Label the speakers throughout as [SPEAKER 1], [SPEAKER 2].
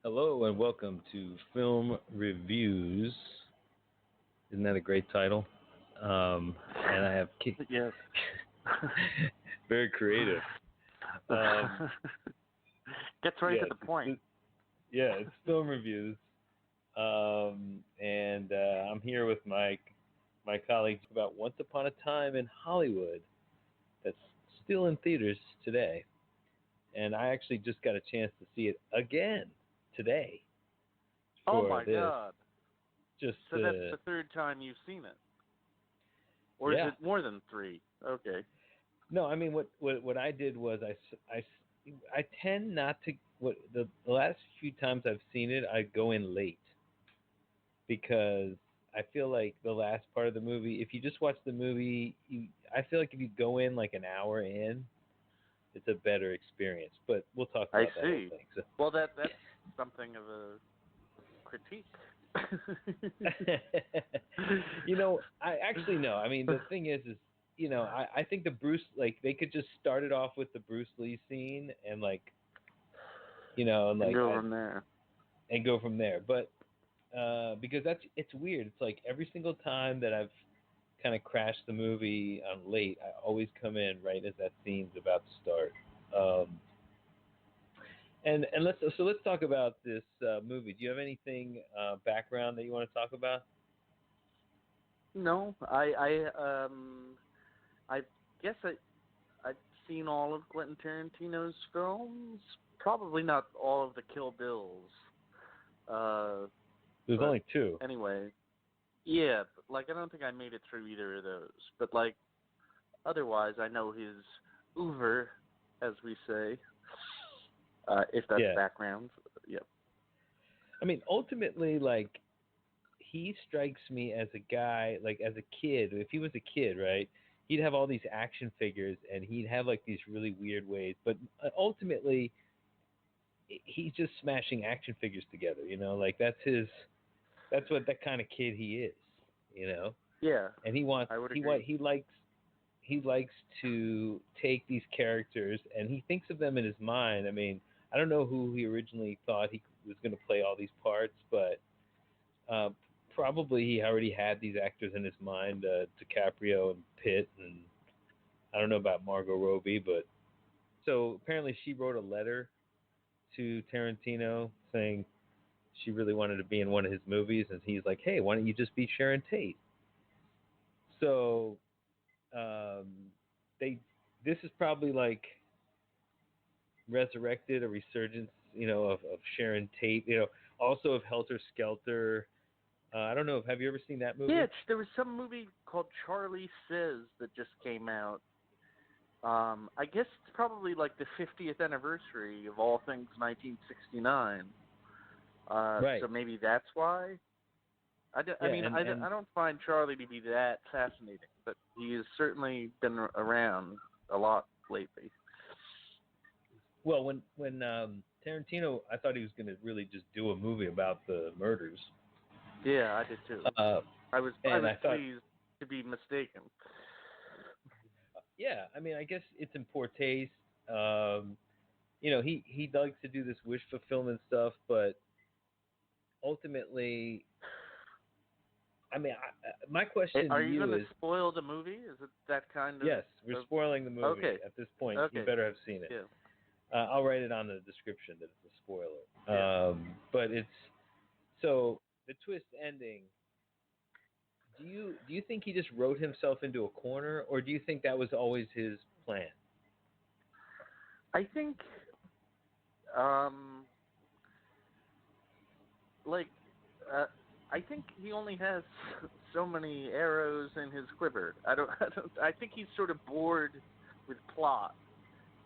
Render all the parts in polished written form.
[SPEAKER 1] Hello and welcome to Film Reviews. Isn't that a great title? And I have
[SPEAKER 2] Yes.
[SPEAKER 1] very creative. Um,
[SPEAKER 2] Gets right to
[SPEAKER 1] yes,
[SPEAKER 2] the point.
[SPEAKER 1] it's Film Reviews, and I'm here with my colleagues about Once Upon a Time in Hollywood. That's still in theaters today, and I actually just got a chance to see it again today
[SPEAKER 2] Oh
[SPEAKER 1] for
[SPEAKER 2] my
[SPEAKER 1] this.
[SPEAKER 2] God.
[SPEAKER 1] Just
[SPEAKER 2] So that's the third time you've seen it. Or is
[SPEAKER 1] yeah.
[SPEAKER 2] it more than three? Okay.
[SPEAKER 1] No, I mean what I did was I tend not to the last few times I've seen it I go in late because I feel like the last part of the movie, if you just watch the movie, I feel like if you go in like an hour in, it's a better experience. But we'll talk
[SPEAKER 2] I
[SPEAKER 1] about that whole
[SPEAKER 2] see.
[SPEAKER 1] thing. So.
[SPEAKER 2] Well, that's something of a critique.
[SPEAKER 1] I actually no. I mean, the thing is, I think the Bruce, like, they could just start it off with the Bruce Lee scene and like, and
[SPEAKER 2] And
[SPEAKER 1] like,
[SPEAKER 2] go from there.
[SPEAKER 1] and go from there. But because it's weird. It's like every single time that I've kind of crashed the movie on late, I always come in right as that scene's about to start. And let's talk about this movie. Do you have anything background that you want to talk about?
[SPEAKER 2] No, I guess I've seen all of Quentin Tarantino's films. Probably not all of the Kill Bills. Uh,
[SPEAKER 1] There's
[SPEAKER 2] but
[SPEAKER 1] only two.
[SPEAKER 2] anyway, yeah, but, like I don't think I made it through either of those. But like otherwise, I know his oeuvre, as we say, if that's
[SPEAKER 1] Yeah.
[SPEAKER 2] background. Yep.
[SPEAKER 1] I mean, ultimately, like, he strikes me as a guy, like, as a kid. If he was a kid, right, he'd have all these action figures and he'd have, like, these really weird ways. But ultimately, he's just smashing action figures together, Like, that's what that kind of kid he is, you know?
[SPEAKER 2] Yeah,
[SPEAKER 1] And he wants,
[SPEAKER 2] I would agree.
[SPEAKER 1] he likes to take these characters and he thinks of them in his mind. I mean, I don't know who he originally thought he was going to play all these parts, but uh, probably he already had these actors in his mind, DiCaprio and Pitt, and I don't know about Margot Robbie, but so apparently she wrote a letter to Tarantino saying she really wanted to be in one of his movies, and he's like, "Hey, why don't you just be Sharon Tate?" So um, they this is probably like resurrected a resurgence, of Sharon Tate, also of Helter Skelter. I don't know. Have you ever seen that
[SPEAKER 2] Yeah,
[SPEAKER 1] movie?
[SPEAKER 2] there was some movie called Charlie Says that just came out. I guess it's probably like the 50th anniversary of all things 1969. So
[SPEAKER 1] Right.
[SPEAKER 2] maybe that's why. I
[SPEAKER 1] Yeah,
[SPEAKER 2] mean,
[SPEAKER 1] and
[SPEAKER 2] I don't find Charlie to be that fascinating, but he has certainly been around a lot lately.
[SPEAKER 1] well, when Tarantino, I thought he was going to really just do a movie about the murders,
[SPEAKER 2] Yeah, I did too.
[SPEAKER 1] uh,
[SPEAKER 2] I
[SPEAKER 1] and
[SPEAKER 2] was
[SPEAKER 1] I thought,
[SPEAKER 2] pleased to be mistaken.
[SPEAKER 1] yeah, I mean, I guess it's in poor taste. He likes to do this wish fulfillment stuff, but ultimately, I mean, my question to
[SPEAKER 2] Are you
[SPEAKER 1] you
[SPEAKER 2] going to
[SPEAKER 1] is,
[SPEAKER 2] spoil the movie? Is it that kind
[SPEAKER 1] yes, we're
[SPEAKER 2] of
[SPEAKER 1] spoiling the movie
[SPEAKER 2] okay,
[SPEAKER 1] at this point. You
[SPEAKER 2] okay,
[SPEAKER 1] better have seen it.
[SPEAKER 2] yeah,
[SPEAKER 1] I'll write it on the description that it's a spoiler.
[SPEAKER 2] yeah.
[SPEAKER 1] But it's so the twist ending. Do you think he just wrote himself into a corner, or do you think that was always his plan?
[SPEAKER 2] I think, um, like, uh, I think he only has so many arrows in his quiver. I think he's sort of bored with plot,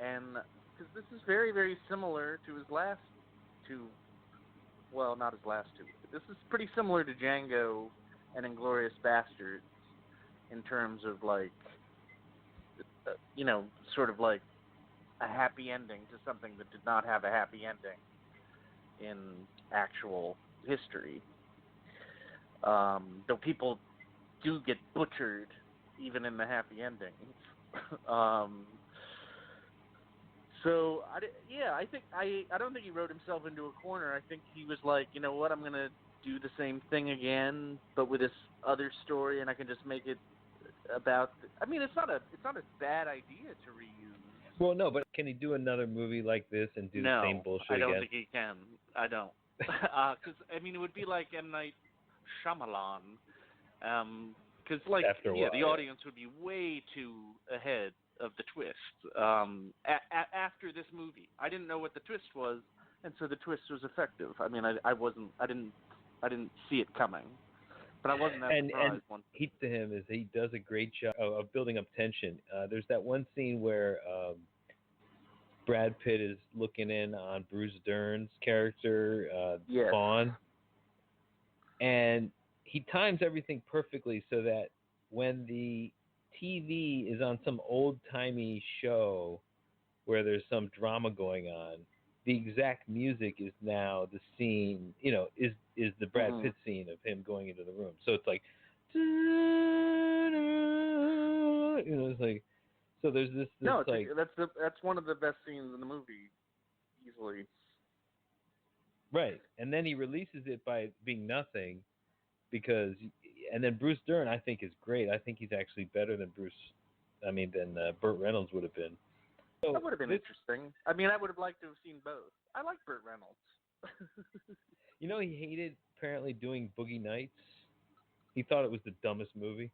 [SPEAKER 2] and because this is very, very similar to his last two. Well, not his last two. This is pretty similar to Django and Inglorious Bastards in terms of like, sort of like a happy ending to something that did not have a happy ending in actual history. Though people do get butchered even in the happy endings. um, So I don't think he wrote himself into a corner. I think he was like, you know what, I'm gonna do the same thing again, but with this other story, and I can just make it about. I mean, it's not a bad idea to reuse.
[SPEAKER 1] Well, no, but can he do another movie like this and do the same
[SPEAKER 2] No,
[SPEAKER 1] bullshit
[SPEAKER 2] I don't
[SPEAKER 1] again?
[SPEAKER 2] think he can. I don't, because I mean, it would be like M Night Shyamalan. Because like
[SPEAKER 1] After a
[SPEAKER 2] yeah,
[SPEAKER 1] while,
[SPEAKER 2] the
[SPEAKER 1] yeah.
[SPEAKER 2] audience would be way too ahead of the twist. After this movie, I didn't know what the twist was, and so the twist was effective. I mean, I didn't see it coming, but I wasn't that
[SPEAKER 1] And
[SPEAKER 2] surprised once.
[SPEAKER 1] he to him is he does a great job of building up tension. There's that one scene where Brad Pitt is looking in on Bruce Dern's character,
[SPEAKER 2] Yes.
[SPEAKER 1] Vaughn, and he times everything perfectly so that when the TV is on some old timey show where there's some drama going on, the exact music is now the scene, is the Brad
[SPEAKER 2] Hmm.
[SPEAKER 1] Pitt scene of him going into the room. So it's like, it's like, so there's this
[SPEAKER 2] No,
[SPEAKER 1] like,
[SPEAKER 2] that's one of the best scenes in the movie, easily.
[SPEAKER 1] right, and then he releases it by being nothing because, and then Bruce Dern I think is great. I think he's actually better than than Burt Reynolds would have been.
[SPEAKER 2] That
[SPEAKER 1] So
[SPEAKER 2] would have been
[SPEAKER 1] this,
[SPEAKER 2] interesting. I mean, I would have liked to have seen both. I like Burt Reynolds.
[SPEAKER 1] he hated apparently doing Boogie Nights. He thought it was the dumbest movie.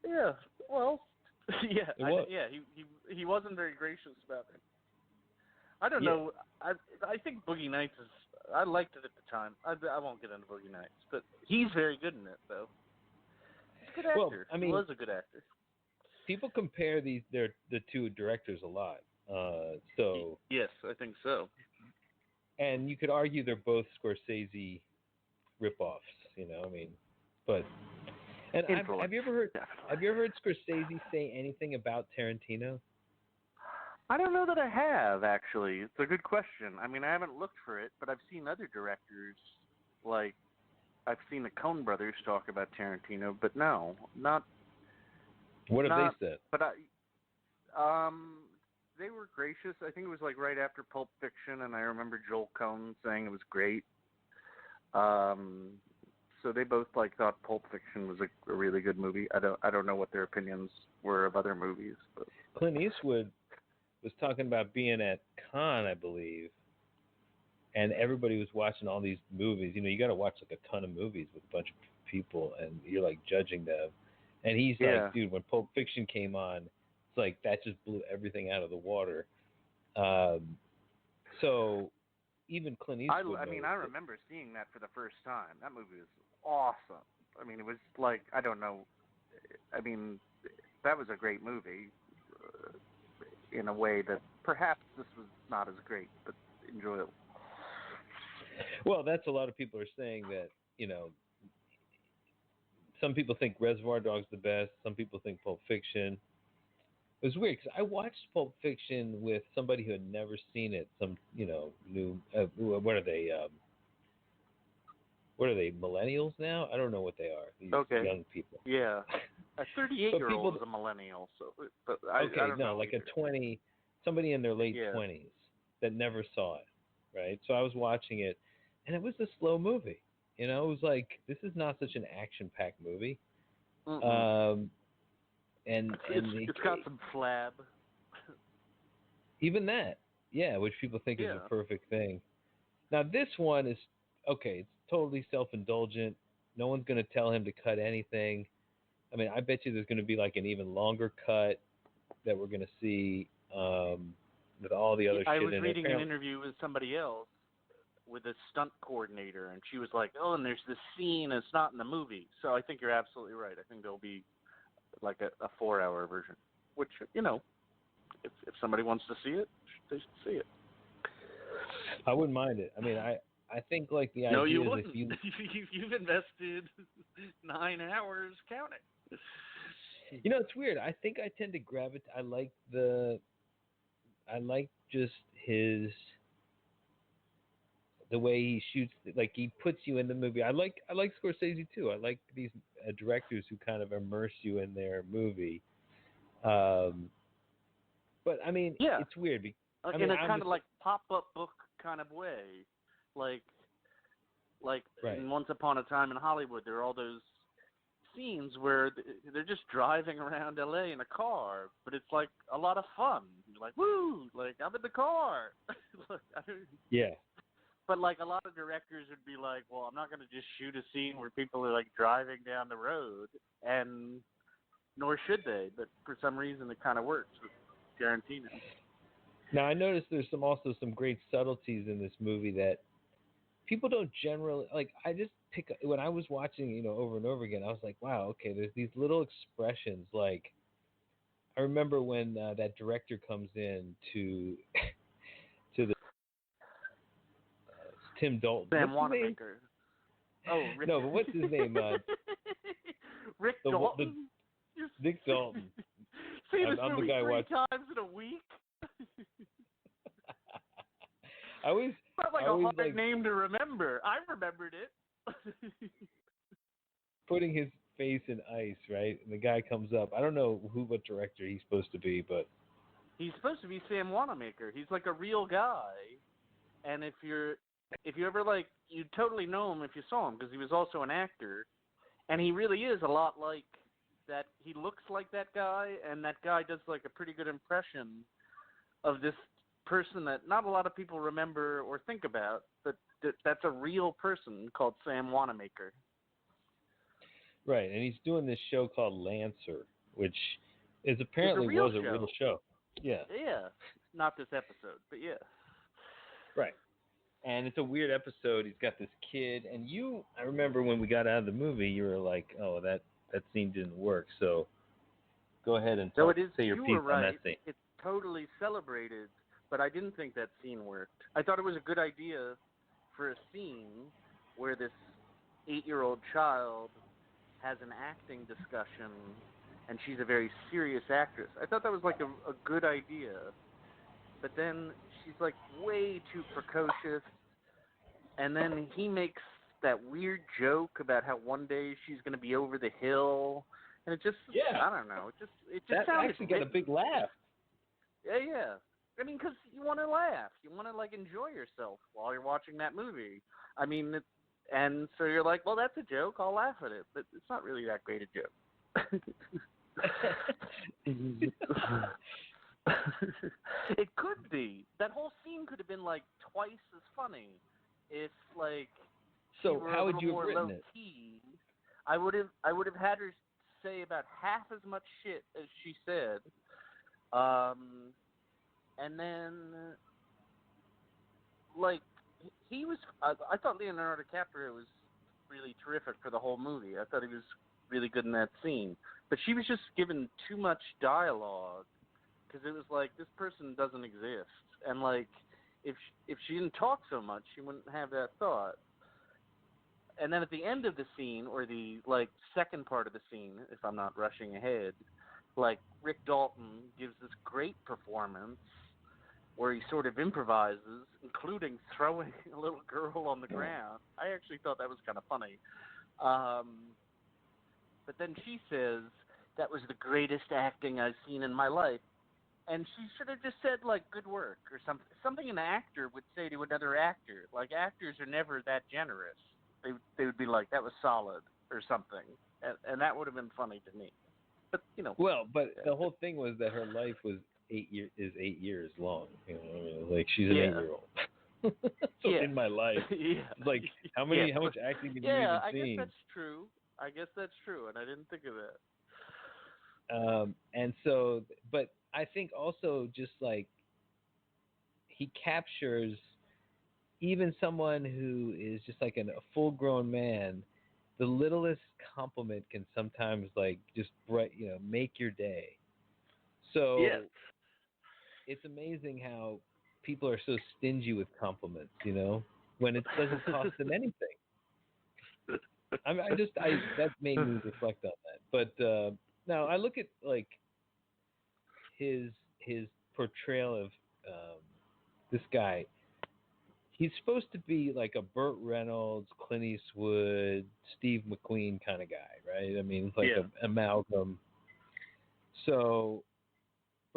[SPEAKER 2] Yeah. Well. Yeah.
[SPEAKER 1] It was.
[SPEAKER 2] Yeah. He wasn't very gracious about it. I don't
[SPEAKER 1] Yeah.
[SPEAKER 2] know. I think Boogie Nights is. I liked it at the time. I won't get into Boogie Nights, but he's very good in it, though. He's a good
[SPEAKER 1] Well,
[SPEAKER 2] actor.
[SPEAKER 1] I
[SPEAKER 2] He
[SPEAKER 1] mean,
[SPEAKER 2] was a good actor.
[SPEAKER 1] people compare the two directors a lot. So,
[SPEAKER 2] Yes, I think so.
[SPEAKER 1] and you could argue they're both Scorsese ripoffs. But and
[SPEAKER 2] Influence,
[SPEAKER 1] have you ever heard
[SPEAKER 2] definitely.
[SPEAKER 1] Scorsese say anything about Tarantino?
[SPEAKER 2] I don't know that I have actually. It's a good question. I mean, I haven't looked for it, but I've seen other directors, like I've seen the Coen brothers talk about Tarantino, but no,
[SPEAKER 1] What have they
[SPEAKER 2] not.
[SPEAKER 1] said?
[SPEAKER 2] But they were gracious. I think it was like right after Pulp Fiction, and I remember Joel Coen saying it was great. Um, so they both like thought Pulp Fiction was a really good movie. I don't know what their opinions were of other movies, but
[SPEAKER 1] Clint Eastwood was talking about being at Cannes, I believe, and everybody was watching all these movies. You got to watch like a ton of movies with a bunch of people, and you're like judging them. And he's like,
[SPEAKER 2] yeah.
[SPEAKER 1] dude, when Pulp Fiction came on, it's like that just blew everything out of the water. Um, so even Clint Eastwood
[SPEAKER 2] I mean,
[SPEAKER 1] knows
[SPEAKER 2] I
[SPEAKER 1] that.
[SPEAKER 2] remember seeing that for the first time. That movie was awesome. I mean, it was like I don't know. I mean, that was a great movie uh, in a way that perhaps this was not as great, but enjoyable.
[SPEAKER 1] Well, that's a lot of people are saying that. Some people think Reservoir Dogs the best. Some people think Pulp Fiction. It was weird because I watched Pulp Fiction with somebody who had never seen it. Some, new. What are they? What are they? Millennials now? I don't know what they are. These
[SPEAKER 2] Okay.
[SPEAKER 1] young people.
[SPEAKER 2] Yeah. A 38
[SPEAKER 1] But
[SPEAKER 2] year old
[SPEAKER 1] people.
[SPEAKER 2] is a millennial, so but I
[SPEAKER 1] Okay,
[SPEAKER 2] don't
[SPEAKER 1] no,
[SPEAKER 2] know
[SPEAKER 1] like a
[SPEAKER 2] either.
[SPEAKER 1] 20, somebody in their late
[SPEAKER 2] Yeah.
[SPEAKER 1] 20s that never saw it, right? So I was watching it, and it was a slow movie. It was like this is not such an action-packed movie.
[SPEAKER 2] Mm-mm.
[SPEAKER 1] Um, and
[SPEAKER 2] It's got some flab.
[SPEAKER 1] even that, yeah, which people think is a
[SPEAKER 2] Yeah.
[SPEAKER 1] perfect thing. Now this one is okay. It's totally self-indulgent. No one's going to tell him to cut anything. I mean, I bet you there's going to be like an even longer cut that we're going to see with all the
[SPEAKER 2] Yeah,
[SPEAKER 1] other
[SPEAKER 2] I
[SPEAKER 1] shit
[SPEAKER 2] was
[SPEAKER 1] in it.
[SPEAKER 2] reading an
[SPEAKER 1] Apparently,
[SPEAKER 2] interview with somebody else with a stunt coordinator, and she was like, "Oh, and there's this scene, it's not in the movie." So I think you're absolutely right. I think there'll be like a 4 hour version, which if somebody wants to see it, they should see it.
[SPEAKER 1] I wouldn't mind it. I mean, I think like the
[SPEAKER 2] No, you
[SPEAKER 1] idea is if
[SPEAKER 2] wouldn't.
[SPEAKER 1] you,
[SPEAKER 2] You've invested 9 hours. Count it.
[SPEAKER 1] it's weird. I think I tend to gravitate. I like just the way he shoots. Like he puts you in the movie. I like Scorsese too. I like these directors who kind of immerse you in their movie. Um, But I mean,
[SPEAKER 2] Yeah,
[SPEAKER 1] it's weird. I
[SPEAKER 2] in
[SPEAKER 1] mean,
[SPEAKER 2] a
[SPEAKER 1] I'm
[SPEAKER 2] kind
[SPEAKER 1] just
[SPEAKER 2] of like pop-up book kind of way, like like
[SPEAKER 1] right.
[SPEAKER 2] in Once Upon a Time in Hollywood, there are all those scenes where they're just driving around LA in a car, but it's like a lot of fun. You're like, woo, like I'm in the car. Like,
[SPEAKER 1] Yeah.
[SPEAKER 2] but like a lot of directors would be like, well, I'm not going to just shoot a scene where people are like driving down the road, and nor should they. But for some reason, it kind of works with Tarantino.
[SPEAKER 1] Now I noticed there's also some great subtleties in this movie that people don't generally like. I just pick when I was watching, over and over again. I was like, wow, okay. There's these little expressions. Like I remember when that director comes in to to the Tim Dalton.
[SPEAKER 2] Sam
[SPEAKER 1] What's his name?
[SPEAKER 2] Wanamaker. Oh, Rick.
[SPEAKER 1] No, but what's his name?
[SPEAKER 2] Rick
[SPEAKER 1] The
[SPEAKER 2] Dalton. Just
[SPEAKER 1] Nick Dalton.
[SPEAKER 2] see this
[SPEAKER 1] I'm the
[SPEAKER 2] movie
[SPEAKER 1] guy
[SPEAKER 2] three
[SPEAKER 1] watching.
[SPEAKER 2] times in a week.
[SPEAKER 1] I always,
[SPEAKER 2] Not like
[SPEAKER 1] I
[SPEAKER 2] a
[SPEAKER 1] always
[SPEAKER 2] hard name to remember. I remembered it.
[SPEAKER 1] putting his face in ice, right? And the guy comes up. I don't know what director he's supposed to be, but
[SPEAKER 2] He's supposed to be Sam Wanamaker. He's like a real guy, and if you ever like, you totally know him if you saw him because he was also an actor, and he really is a lot like that. He looks like that guy, and that guy does like a pretty good impression of this person that not a lot of people remember or think about, but that's a real person called Sam Wanamaker.
[SPEAKER 1] right. And he's doing this show called Lancer, which is
[SPEAKER 2] It's a
[SPEAKER 1] apparently
[SPEAKER 2] real
[SPEAKER 1] was a real
[SPEAKER 2] show.
[SPEAKER 1] show. Yeah,
[SPEAKER 2] Yeah, not this episode, but yeah.
[SPEAKER 1] right. And it's a weird episode. He's got this kid, and I remember when we got out of the movie, you were like, "Oh, that scene didn't work." So go ahead and
[SPEAKER 2] So it is.
[SPEAKER 1] say your
[SPEAKER 2] You
[SPEAKER 1] piece
[SPEAKER 2] were
[SPEAKER 1] on that
[SPEAKER 2] right.
[SPEAKER 1] scene.
[SPEAKER 2] It's totally celebrated, but I didn't think that scene worked. I thought it was a good idea for a scene where this 8-year-old child has an acting discussion, and she's a very serious actress. I thought that was like a good idea, but then she's like way too precocious, and then he makes that weird joke about how one day she's going to be over the hill, and it just,
[SPEAKER 1] Yeah,
[SPEAKER 2] I don't know, it just
[SPEAKER 1] that
[SPEAKER 2] sounded
[SPEAKER 1] actually got a big laugh.
[SPEAKER 2] yeah. I mean, because you want to laugh, you want to like enjoy yourself while you're watching that movie. I mean, and so you're like, well, that's a joke. I'll laugh at it, but it's not really that great a joke. It could be. That whole scene could have been like twice as funny if like she
[SPEAKER 1] So
[SPEAKER 2] were a
[SPEAKER 1] how would
[SPEAKER 2] little
[SPEAKER 1] you have
[SPEAKER 2] more
[SPEAKER 1] written
[SPEAKER 2] low
[SPEAKER 1] it?
[SPEAKER 2] key. I would have had her say about half as much shit as she said. And then like he was I thought Leonardo DiCaprio was really terrific for the whole movie. I thought he was really good in that scene. But she was just given too much dialogue because it was like this person doesn't exist, and like if she didn't talk so much, she wouldn't have that thought. And then at the end of the scene, or the like second part of the scene, if I'm not rushing ahead, like Rick Dalton gives this great performance where he sort of improvises, including throwing a little girl on the ground. I actually thought that was kind of funny. But then she says, that was the greatest acting I've seen in my life. And she should have just said, like, good work or something. Something an actor would say to another actor. Like, actors are never that generous. They would be like, that was solid or something. And that would have been funny to me. But,
[SPEAKER 1] Well, but the whole thing was that her life was 8 years long. I mean, like she's an
[SPEAKER 2] yeah.
[SPEAKER 1] 8-year-old. So
[SPEAKER 2] Yeah.
[SPEAKER 1] in my life,
[SPEAKER 2] Yeah.
[SPEAKER 1] it's like how much acting have you even
[SPEAKER 2] I guess
[SPEAKER 1] seen?
[SPEAKER 2] that's true. And I didn't think of that.
[SPEAKER 1] And so, but I think also just like he captures even someone who is just like a full-grown man. The littlest compliment can sometimes like just make your day.
[SPEAKER 2] Yes.
[SPEAKER 1] So it's amazing how people are so stingy with compliments, when it doesn't cost them anything. That made me reflect on that. But now I look at like his portrayal of this guy. He's supposed to be like a Burt Reynolds, Clint Eastwood, Steve McQueen kind of guy, right? I mean, like
[SPEAKER 2] Yeah.
[SPEAKER 1] an amalgam. So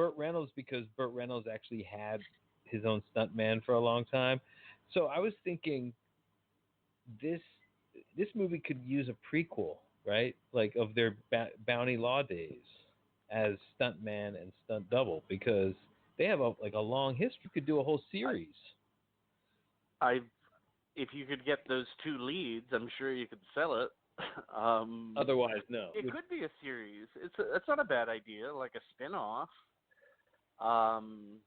[SPEAKER 1] Burt Reynolds because Burt Reynolds actually had his own stuntman for a long time. So I was thinking this this movie could use a prequel, right? Like of their bounty law days as stuntman and stunt double because they have a long history. You could do a whole
[SPEAKER 2] I,
[SPEAKER 1] series.
[SPEAKER 2] I, if you could get those two leads, I'm sure you could sell it. um,
[SPEAKER 1] Otherwise, no.
[SPEAKER 2] it could be a series. It's not a bad idea, like a spin-off. Um,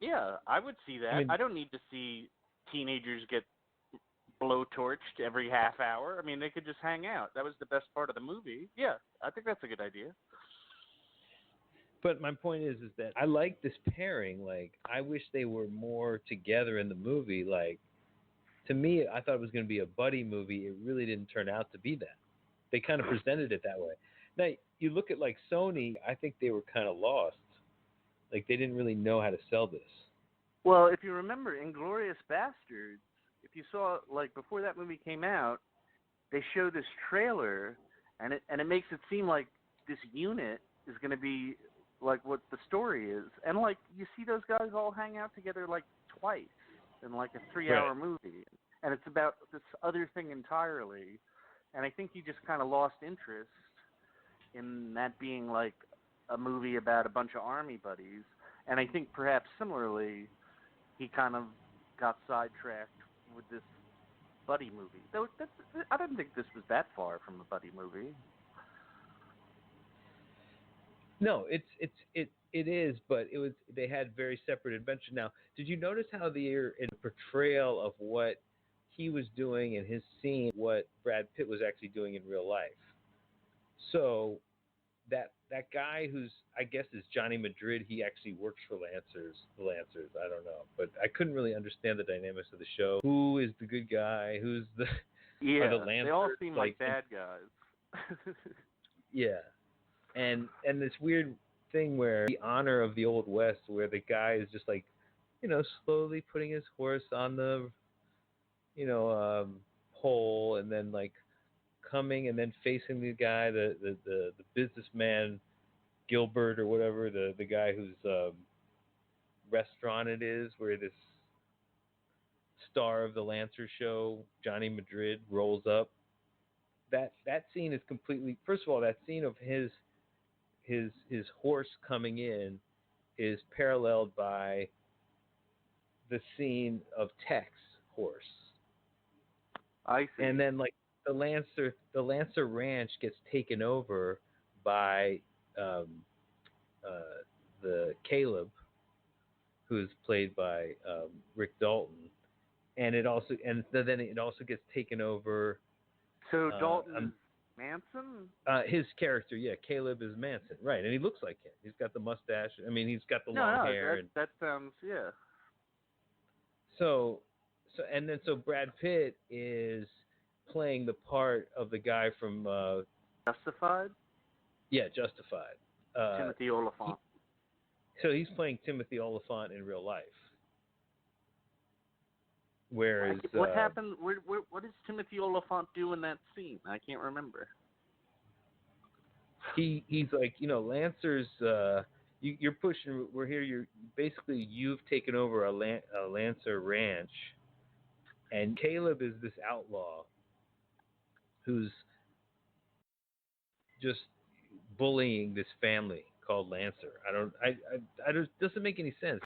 [SPEAKER 2] yeah, I would see
[SPEAKER 1] I
[SPEAKER 2] that.
[SPEAKER 1] mean,
[SPEAKER 2] I don't need to see teenagers get blowtorched every half hour. I mean, they could just hang out. That was the best part of the movie. Yeah, I think that's a good idea.
[SPEAKER 1] but my point is that I like this pairing. Like, I wish they were more together in the movie. Like, to me, I thought it was going to be a buddy movie. It really didn't turn out to be that. They kind of presented it that way. Now, you look at like Sony. I think they were kind of lost. Like, they didn't really know how to sell this.
[SPEAKER 2] Well, if you remember Inglorious Bastards, if you saw like before that movie came out, they show this trailer, and it makes it seem like this unit is going to be like what the story is, and like you see those guys all hang out together like twice in like a 3 hour
[SPEAKER 1] Right.
[SPEAKER 2] movie, and it's about this other thing entirely, and I think he just kind of lost interest in that being like a movie about a bunch of army buddies, and I think perhaps similarly he kind of got sidetracked with this buddy movie. Though I didn't think this was that far from a buddy movie.
[SPEAKER 1] No, it is, but it was they had very separate adventures. Now, did you notice how the in portrayal of what he was doing in his scene, what Brad Pitt was actually doing in real life? So that guy who's I guess is Johnny Madrid, he actually works for The Lancers. I don't know, but I couldn't really understand the dynamics of the show. Who is the good guy? Who's the are the
[SPEAKER 2] Yeah, they all
[SPEAKER 1] Lancers
[SPEAKER 2] seem
[SPEAKER 1] like?
[SPEAKER 2] like bad guys.
[SPEAKER 1] Yeah, and this weird thing where the honor of the old west where the guy is just like slowly putting his horse on the pole and then like coming and then facing the guy the businessman Gilbert or whatever the guy whose restaurant it is where this star of the Lancer show Johnny Madrid rolls up. That scene is completely, first of all, that scene of his horse coming in is paralleled by the scene of Tech's horse.
[SPEAKER 2] I see.
[SPEAKER 1] And then like the Lancer Ranch gets taken over by the Caleb, who's played by Rick Dalton, and then it also gets taken over.
[SPEAKER 2] So Dalton is Manson?
[SPEAKER 1] His character, yeah, Caleb is Manson, right? And he looks like him. He's got the mustache. I mean, he's got the long hair.
[SPEAKER 2] That sounds yeah.
[SPEAKER 1] So, so Brad Pitt is playing the part of the guy from
[SPEAKER 2] Justified?
[SPEAKER 1] yeah, Justified.
[SPEAKER 2] Timothy Oliphant.
[SPEAKER 1] So he's playing Timothy Oliphant in real life. Whereas
[SPEAKER 2] What happened? What does Timothy Oliphant do in that scene? I can't remember.
[SPEAKER 1] he's like Lancers. You're pushing. We're here. You've taken over a Lancer ranch, and Caleb is this outlaw who's just bullying this family called Lancer. I don't, doesn't make any sense.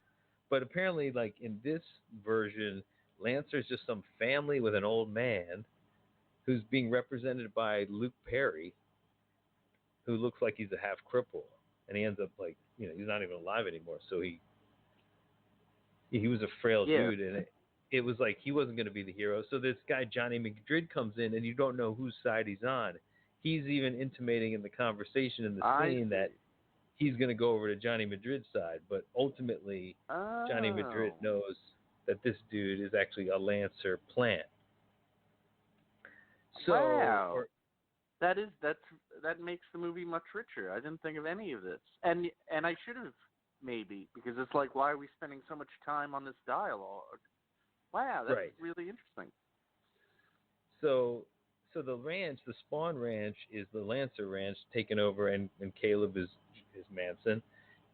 [SPEAKER 1] But apparently, like in this version, Lancer is just some family with an old man who's being represented by Luke Perry, who looks like he's a half cripple, and he ends up like he's not even alive anymore. So he was a frail dude, and it was like he wasn't going to be the hero. So this guy Johnny Madrid comes in, and you don't know whose side he's on. He's even intimating in the conversation in the scene that he's going to go over to Johnny Madrid's side, but ultimately Johnny Madrid knows that this dude is actually a Lancer plant. So,
[SPEAKER 2] wow. That makes the movie much richer. I didn't think of any of this, and I should have maybe, because it's like, why are we spending so much time on this dialogue? Wow, that's
[SPEAKER 1] right.
[SPEAKER 2] really interesting.
[SPEAKER 1] So the ranch, the Spawn Ranch, is the Lancer Ranch taken over, and Caleb is Manson,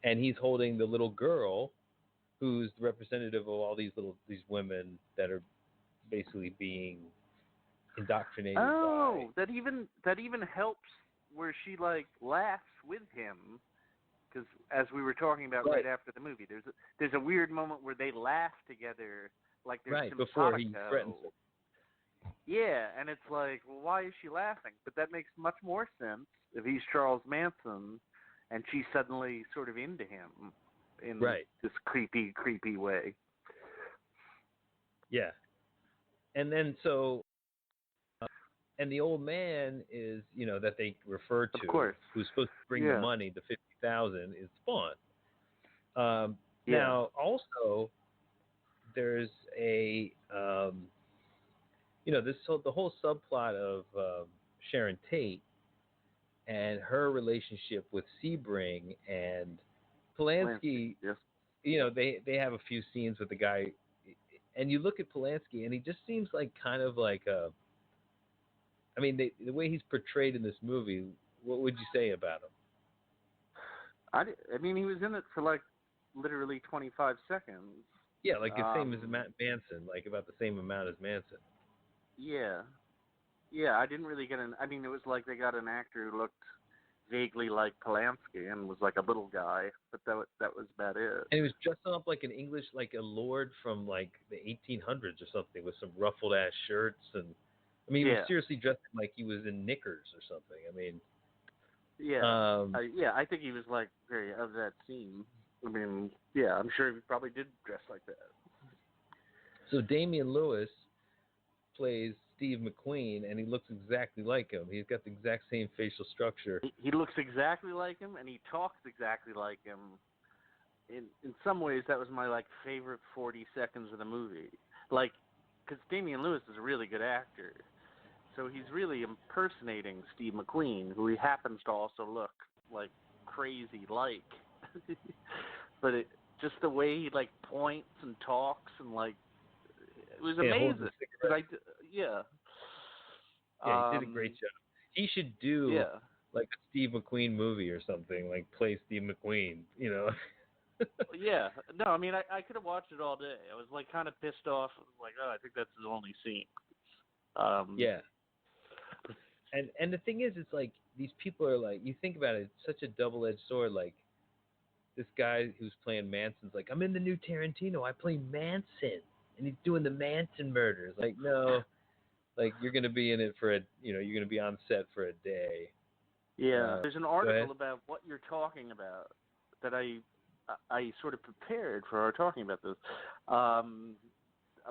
[SPEAKER 1] and he's holding the little girl who's the representative of all these women that are basically being indoctrinated by.
[SPEAKER 2] Oh, that even helps where she like laughs with him because as we were talking about
[SPEAKER 1] Right.
[SPEAKER 2] right after the movie, there's a weird moment where they laugh together like they're
[SPEAKER 1] Right, before he threatens
[SPEAKER 2] simpatico.
[SPEAKER 1] her.
[SPEAKER 2] Yeah, and it's like, well, why is she laughing? But that makes much more sense if he's Charles Manson and she's suddenly sort of into him in
[SPEAKER 1] Right.
[SPEAKER 2] this creepy way.
[SPEAKER 1] Yeah. And then so and the old man is, that they refer
[SPEAKER 2] Of
[SPEAKER 1] to,
[SPEAKER 2] course.
[SPEAKER 1] who's supposed to bring the
[SPEAKER 2] Yeah.
[SPEAKER 1] money, the 50,000, is Spawn.
[SPEAKER 2] Yeah.
[SPEAKER 1] Now, also, there's the whole subplot of Sharon Tate and her relationship with Sebring and
[SPEAKER 2] Lansky.
[SPEAKER 1] Polanski.
[SPEAKER 2] Yes.
[SPEAKER 1] They have a few scenes with the guy, and you look at Polanski, and he just seems like kind of like a. I mean, the way he's portrayed in this movie, what would you say about him?
[SPEAKER 2] I mean, he was in it for like literally 25 seconds.
[SPEAKER 1] Yeah, like the same as
[SPEAKER 2] Um,
[SPEAKER 1] Manson, like about the same amount as Manson.
[SPEAKER 2] yeah. Yeah, I didn't really get an. I mean, it was like they got an actor who looked vaguely like Polanski and was like a little guy, but that was about it.
[SPEAKER 1] And he was dressing up like an English, like a lord from like the 1800s or something, with some ruffled ass shirts, and I mean, he was
[SPEAKER 2] Yeah.
[SPEAKER 1] seriously dressed like he was in knickers or something. I mean,
[SPEAKER 2] Yeah.
[SPEAKER 1] um,
[SPEAKER 2] Yeah, I think he was like very of that scene. I mean, yeah, I'm sure he probably did dress like that.
[SPEAKER 1] so Damian Lewis plays Steve McQueen, and he looks exactly like him. He's got the exact same facial structure.
[SPEAKER 2] He looks exactly like him, and he talks exactly like him. In some ways, that was my like favorite 40 seconds of the movie. Like, because Damian Lewis is a really good actor, so he's really impersonating Steve McQueen, who he happens to also look like crazy like. But just the way he like points and talks and like it was
[SPEAKER 1] Yeah, holds a
[SPEAKER 2] amazing. Cause
[SPEAKER 1] cigarette.
[SPEAKER 2] yeah,
[SPEAKER 1] Yeah, he did a great job. He should do
[SPEAKER 2] yeah.
[SPEAKER 1] like a Steve McQueen movie or something, like play Steve McQueen.
[SPEAKER 2] Yeah, no, I mean, I could have watched it all day. I was like kind of pissed off. I was like, oh, I think that's his only scene. Um,
[SPEAKER 1] Yeah. And the thing is, it's like these people are like, you think about it, it's such a double-edged sword. Like this guy who's playing Manson's like, I'm in the new Tarantino. I play Manson, and he's doing the Manson murders. Like, no, like you're gonna be in it for you're gonna be on set for a day.
[SPEAKER 2] yeah, there's an
[SPEAKER 1] Go ahead.
[SPEAKER 2] article about what you're talking about that I sort of prepared for our talking about this. Um,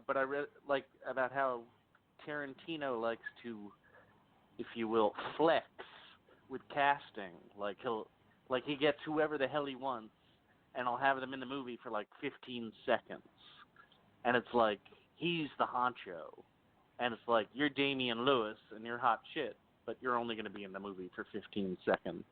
[SPEAKER 2] but I read like about how Tarantino likes to, if you will, flex with casting. Like he gets whoever the hell he wants, and I'll have them in the movie for like 15 seconds, and it's like he's the honcho, and it's like you're Damian Lewis and you're hot shit, but you're only going to be in the movie for 15 seconds,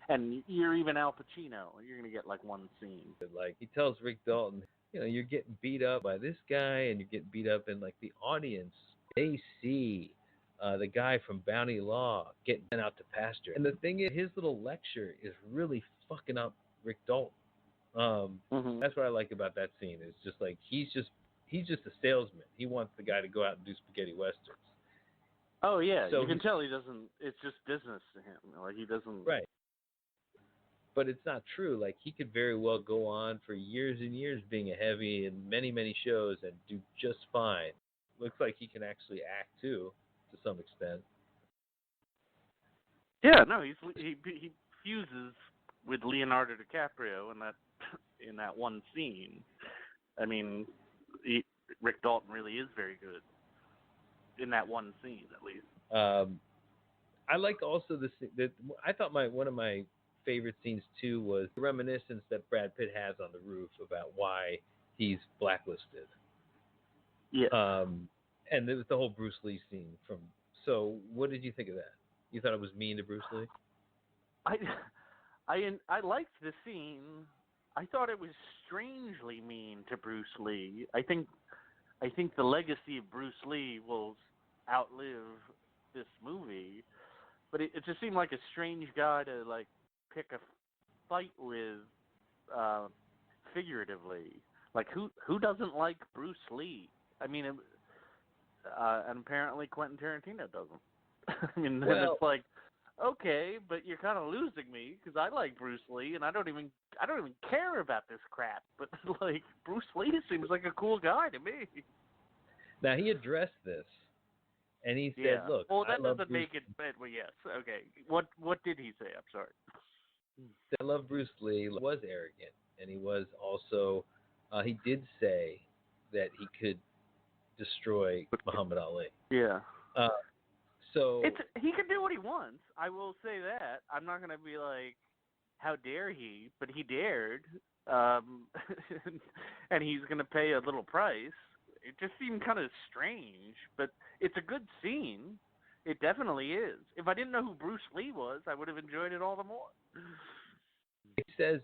[SPEAKER 2] and you're even Al Pacino, and you're going to get like one scene.
[SPEAKER 1] Like he tells Rick Dalton, you're getting beat up by this guy, and you're getting beat up, and like the audience, they see the guy from Bounty Law getting sent out to pasture. And the thing is, his little lecture is really fucking up Rick Dalton.
[SPEAKER 2] Hmm.
[SPEAKER 1] That's what I like about that scene. It's just like he's just a salesman. He wants the guy to go out and do spaghetti westerns.
[SPEAKER 2] Oh yeah,
[SPEAKER 1] So
[SPEAKER 2] you can tell he doesn't. It's just business to him. Like he doesn't.
[SPEAKER 1] right, but it's not true. Like he could very well go on for years and years being a heavy in many shows and do just fine. Looks like he can actually act too, to some extent.
[SPEAKER 2] Yeah, no, he fuses with Leonardo DiCaprio in that one scene. I mean, Rick Dalton really is very good in that one scene, at least.
[SPEAKER 1] Um, I like also that I thought one of my favorite scenes too was the reminiscence that Brad Pitt has on the roof about why he's blacklisted.
[SPEAKER 2] Yes,
[SPEAKER 1] And there was the whole Bruce Lee scene from. So, what did you think of that? You thought it was mean to Bruce Lee?
[SPEAKER 2] I I liked the scene. I thought it was strangely mean to Bruce Lee. I think the legacy of Bruce Lee will outlive this movie, but it just seemed like a strange guy to like pick a fight with uh, figuratively. Like who doesn't like Bruce Lee? I mean, and apparently Quentin Tarantino doesn't. I mean, and it's
[SPEAKER 1] Well,
[SPEAKER 2] like, okay, but you're kind of losing me because I like Bruce Lee, and I don't even care about this crap. But like Bruce Lee seems like a cool guy to me.
[SPEAKER 1] now he addressed this, and he said,
[SPEAKER 2] Yeah.
[SPEAKER 1] "Look,
[SPEAKER 2] Well,
[SPEAKER 1] I
[SPEAKER 2] that
[SPEAKER 1] love
[SPEAKER 2] doesn't
[SPEAKER 1] Bruce.
[SPEAKER 2] make it. But well, yes. Okay. What did he say? I'm sorry.
[SPEAKER 1] I love Bruce Lee. He was arrogant, and he was also. He did say that he could destroy Muhammad Ali.
[SPEAKER 2] Yeah.
[SPEAKER 1] Uh,
[SPEAKER 2] It's
[SPEAKER 1] so
[SPEAKER 2] he can do what he wants. I will say that. I'm not gonna be like, how dare he? But he dared, um, and he's gonna pay a little price. It just seemed kind of strange, but it's a good scene. It definitely is. If I didn't know who Bruce Lee was, I would have enjoyed it all the more.
[SPEAKER 1] he says,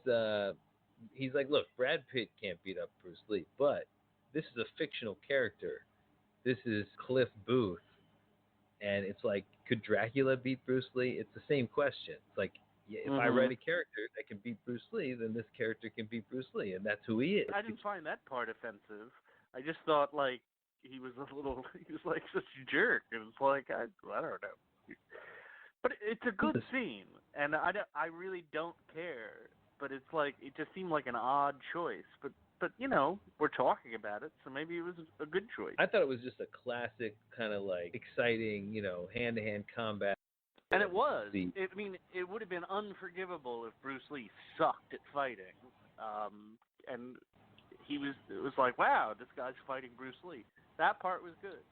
[SPEAKER 1] he's like, look, Brad Pitt can't beat up Bruce Lee, but this is a fictional character. This is Cliff Booth, and it's like, could Dracula beat Bruce Lee? It's the same question. It's like, yeah, if I
[SPEAKER 2] Hmm.
[SPEAKER 1] write a character that can beat Bruce Lee, then this character can beat Bruce Lee, and that's who he is.
[SPEAKER 2] I didn't find that part offensive. I just thought like he was a little, he was like such a jerk. It was like I don't know. But it's a good scene, and I really don't care. But it's like it just seemed like an odd choice. But we're talking about it, so maybe it was a good choice.
[SPEAKER 1] I thought it was just a classic kind of like exciting, hand-to-hand combat.
[SPEAKER 2] And it was.
[SPEAKER 1] See,
[SPEAKER 2] I mean, it would have been unforgivable if Bruce Lee sucked at fighting. And it was like, wow, this guy's fighting Bruce Lee. That part was good.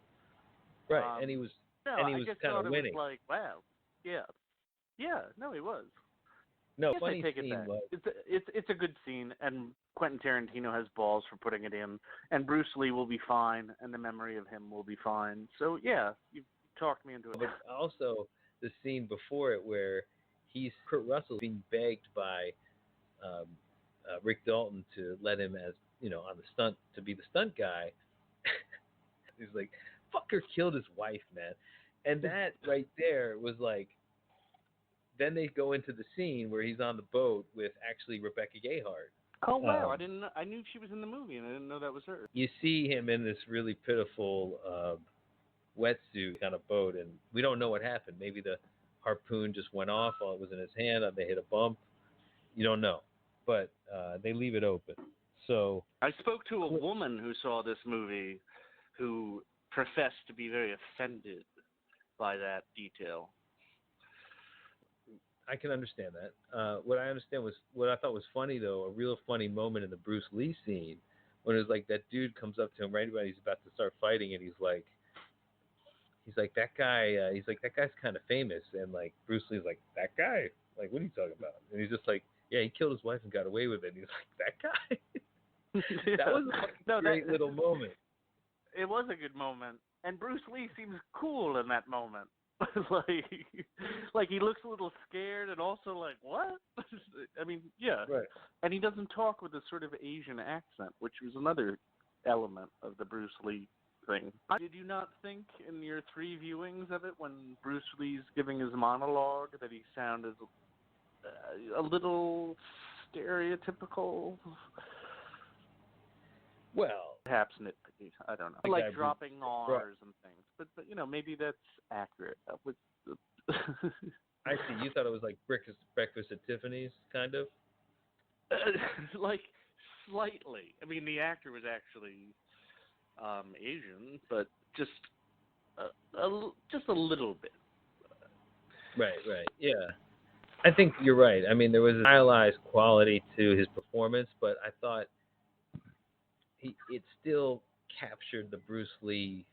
[SPEAKER 1] right, and he
[SPEAKER 2] Um,
[SPEAKER 1] was
[SPEAKER 2] no,
[SPEAKER 1] and he
[SPEAKER 2] I
[SPEAKER 1] was
[SPEAKER 2] just
[SPEAKER 1] kind
[SPEAKER 2] thought
[SPEAKER 1] of
[SPEAKER 2] it was
[SPEAKER 1] winning.
[SPEAKER 2] like, wow, yeah, yeah. No, he was.
[SPEAKER 1] No,
[SPEAKER 2] I guess I
[SPEAKER 1] funny
[SPEAKER 2] take it
[SPEAKER 1] scene
[SPEAKER 2] back.
[SPEAKER 1] was
[SPEAKER 2] It's a good scene, and Quentin Tarantino has balls for putting it in, and Bruce Lee will be fine, and the memory of him will be fine. So yeah, you talked me into it.
[SPEAKER 1] but also the scene before it where Kurt Russell being begged by um, Rick Dalton to let him as on the stunt to be the stunt guy. He's like, "Fucker killed his wife, man," and that right there was like. Then they go into the scene where he's on the boat with actually Rebecca Gayheart.
[SPEAKER 2] Oh wow, I
[SPEAKER 1] Um,
[SPEAKER 2] didn't. I knew she was in the movie, and I didn't know that was her.
[SPEAKER 1] you see him in this really pitiful wetsuit on a boat, and we don't know what happened. Maybe the harpoon just went off while it was in his hand, and they hit a bump. You don't know, but they leave it open. So
[SPEAKER 2] I spoke to a woman who saw this movie, who professed to be very offended by that detail.
[SPEAKER 1] I can understand that. What I thought was funny though, a real funny moment in the Bruce Lee scene when it was like that dude comes up to him right when he's about to start fighting, and he's like that guy. He's like that guy's kind of famous, and like Bruce Lee's like that guy. Like what are you talking about? And he's just like, yeah, he killed his wife and got away with it. And he's like that guy. That
[SPEAKER 2] Yeah.
[SPEAKER 1] was a fucking
[SPEAKER 2] No,
[SPEAKER 1] great little moment.
[SPEAKER 2] it was a good moment, and Bruce Lee seems cool in that moment. like, like he looks a little scared, and also like what? I mean, yeah,
[SPEAKER 1] Right.
[SPEAKER 2] and he doesn't talk with a sort of Asian accent, which was another element of the Bruce Lee thing. Did you not think in your 3 viewings of it, when Bruce Lee's giving his monologue, that he sounded a little stereotypical?
[SPEAKER 1] Well,
[SPEAKER 2] Perhaps nitpicky. I don't know.
[SPEAKER 1] the guy
[SPEAKER 2] Like
[SPEAKER 1] Bruce
[SPEAKER 2] dropping
[SPEAKER 1] brought.
[SPEAKER 2] R's and things, but maybe that's accurate.
[SPEAKER 1] I see. You thought it was like breakfast at Tiffany's, kind of.
[SPEAKER 2] Like slightly. I mean, the actor was actually Asian, but just just a little bit.
[SPEAKER 1] Right. Right. Yeah. I think you're right. I mean, there was a stylized quality to his performance, but I thought it still captured the Bruce Lee.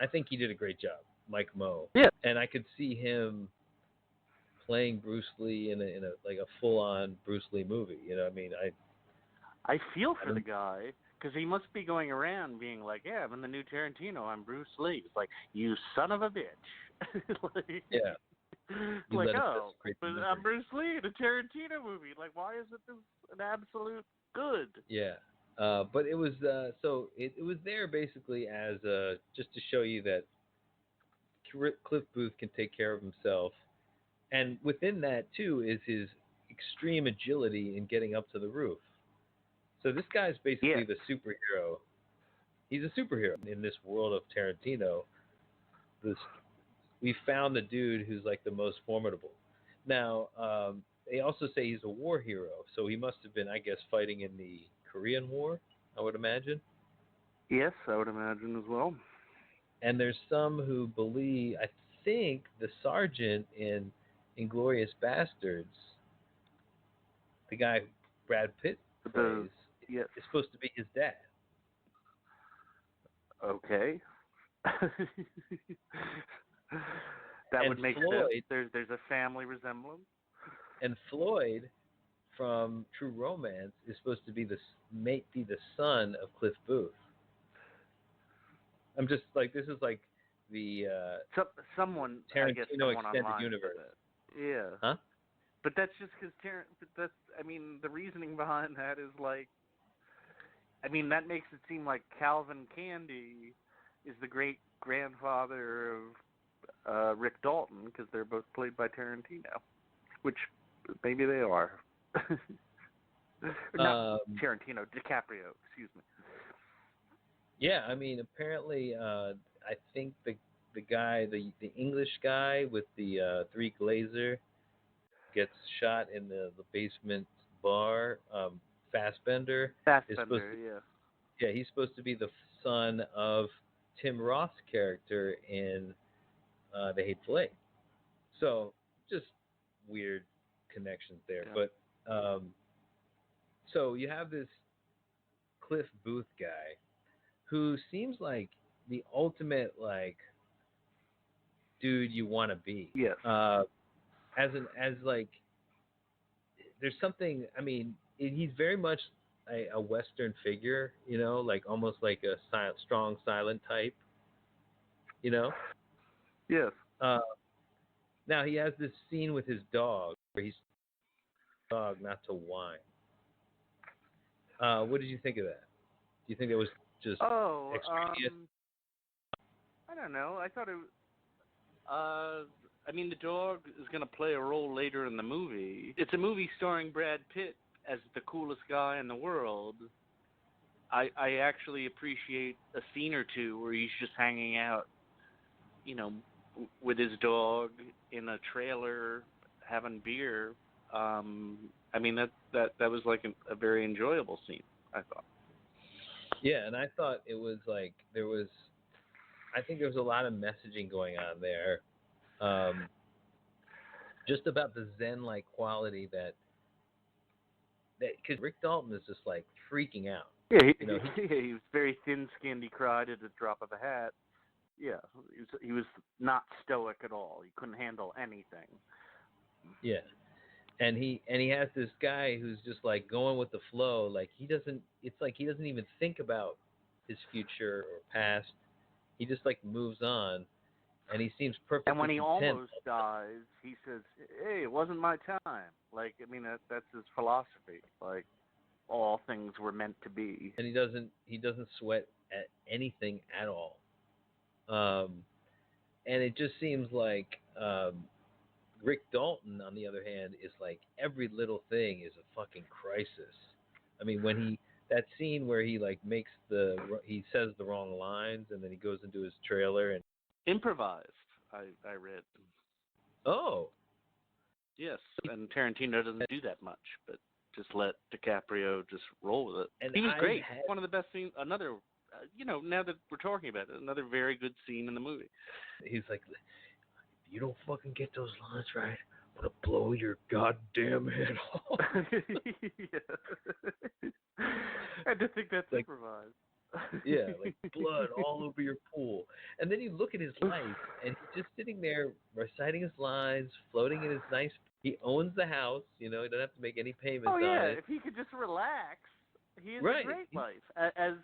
[SPEAKER 1] I think he did a great job, Mike Moe,
[SPEAKER 2] Yeah,
[SPEAKER 1] and I could see him playing Bruce Lee in a like a full on Bruce Lee movie. I mean,
[SPEAKER 2] I feel
[SPEAKER 1] I
[SPEAKER 2] for the
[SPEAKER 1] don't.
[SPEAKER 2] guy because he must be going around being like, "Yeah, I'm in the new Tarantino. I'm Bruce Lee." It's like, "You son of a bitch!" like,
[SPEAKER 1] Yeah, you
[SPEAKER 2] like,
[SPEAKER 1] let him
[SPEAKER 2] oh,
[SPEAKER 1] desecrate
[SPEAKER 2] but
[SPEAKER 1] the
[SPEAKER 2] I'm
[SPEAKER 1] memory.
[SPEAKER 2] Bruce Lee in a Tarantino movie. Like, why is it this an absolute good?
[SPEAKER 1] Yeah. But it was it was there basically as just to show you that Cliff Booth can take care of himself, and within that too is his extreme agility in getting up to the roof. So this guy's basically
[SPEAKER 2] Yes.
[SPEAKER 1] the superhero. He's a superhero in this world of Tarantino. This we found the dude who's like the most formidable. Now, they also say he's a war hero, so he must have been, I guess, fighting in the Korean War, I would imagine.
[SPEAKER 2] Yes, I would imagine as well.
[SPEAKER 1] And there's some who believe, I think, the sergeant in Inglorious Bastards, the guy Brad Pitt
[SPEAKER 2] The
[SPEAKER 1] plays,
[SPEAKER 2] yes.
[SPEAKER 1] is supposed to be his dad.
[SPEAKER 2] Okay. That
[SPEAKER 1] And
[SPEAKER 2] would make sense.
[SPEAKER 1] Floyd
[SPEAKER 2] There's a family resemblance.
[SPEAKER 1] and Floyd from True Romance is supposed to be the son of Cliff Booth. I'm just like, this is like the
[SPEAKER 2] So, someone, I guess,
[SPEAKER 1] Tarantino
[SPEAKER 2] someone
[SPEAKER 1] extended
[SPEAKER 2] online said
[SPEAKER 1] universe.
[SPEAKER 2] that. Yeah.
[SPEAKER 1] Huh?
[SPEAKER 2] But that's just because but that's, I mean, the reasoning behind that is like, I mean, that makes it seem like Calvin Candy is the great grandfather of Rick Dalton, because they're both played by Tarantino, which maybe they are. Not Tarantino, DiCaprio, excuse me.
[SPEAKER 1] Yeah, I mean, apparently, I think the guy, the English guy with the three glazer, gets shot in the basement bar. Fassbender is supposed
[SPEAKER 2] Fassbender,
[SPEAKER 1] to,
[SPEAKER 2] yeah.
[SPEAKER 1] yeah, he's supposed to be the son of Tim Roth's character in The Hateful Eight. So just weird connections there.
[SPEAKER 2] Yeah.
[SPEAKER 1] But so you have this Cliff Booth guy who seems like the ultimate like dude you want to be.
[SPEAKER 2] Yes.
[SPEAKER 1] As like there's something. I mean, he's very much a Western figure. Like almost like a strong silent type. You know.
[SPEAKER 2] Yes.
[SPEAKER 1] Uh, Now he has this scene with his dog where he's dog not to whine. What did you think of that? Do you think it was just
[SPEAKER 2] Oh,
[SPEAKER 1] extraneous?
[SPEAKER 2] I don't know. I thought it. I mean, the dog is going to play a role later in the movie. It's a movie starring Brad Pitt as the coolest guy in the world. I actually appreciate a scene or two where he's just hanging out, you know, with his dog in a trailer having beer. I mean, that was like a very enjoyable scene, I thought.
[SPEAKER 1] Yeah, and I thought it was like I think there was a lot of messaging going on there, just about the Zen-like quality that because Rick Dalton is just like freaking out.
[SPEAKER 2] Yeah, he was very thin-skinned. He cried at the drop of a hat. Yeah, he was not stoic at all. He couldn't handle anything.
[SPEAKER 1] Yeah, and he has this guy who's just like going with the flow. Like he doesn't. It's like he doesn't even think about his future or past. He just like moves on, and he seems perfectly
[SPEAKER 2] And when he
[SPEAKER 1] content.
[SPEAKER 2] almost dies, he says, "Hey, it wasn't my time." Like, I mean, that's his philosophy. Like, all things were meant to be.
[SPEAKER 1] And he doesn't sweat at anything at all. Um, and it just seems like Rick Dalton, on the other hand, is like every little thing is a fucking crisis. I mean, when that scene where he like he says the wrong lines and then he goes into his trailer and
[SPEAKER 2] Improvised, I read.
[SPEAKER 1] oh
[SPEAKER 2] Yes, and Tarantino doesn't do that much, but just let DiCaprio just roll with it.
[SPEAKER 1] and
[SPEAKER 2] He was
[SPEAKER 1] I
[SPEAKER 2] great.
[SPEAKER 1] had
[SPEAKER 2] One of the best scenes. Another, now that we're talking about it, another very good scene in the movie.
[SPEAKER 1] he's like, if you don't fucking get those lines right, I'm gonna blow your goddamn head off.
[SPEAKER 2] And to think that's
[SPEAKER 1] Like,
[SPEAKER 2] improvised.
[SPEAKER 1] yeah, like blood all over your pool. And then you look at his life, and he's just sitting there reciting his lines, floating in his nice. He owns the house. He doesn't have to make any payments
[SPEAKER 2] Oh
[SPEAKER 1] on
[SPEAKER 2] yeah,
[SPEAKER 1] it.
[SPEAKER 2] if he could just relax, he has a
[SPEAKER 1] Right.
[SPEAKER 2] great life. As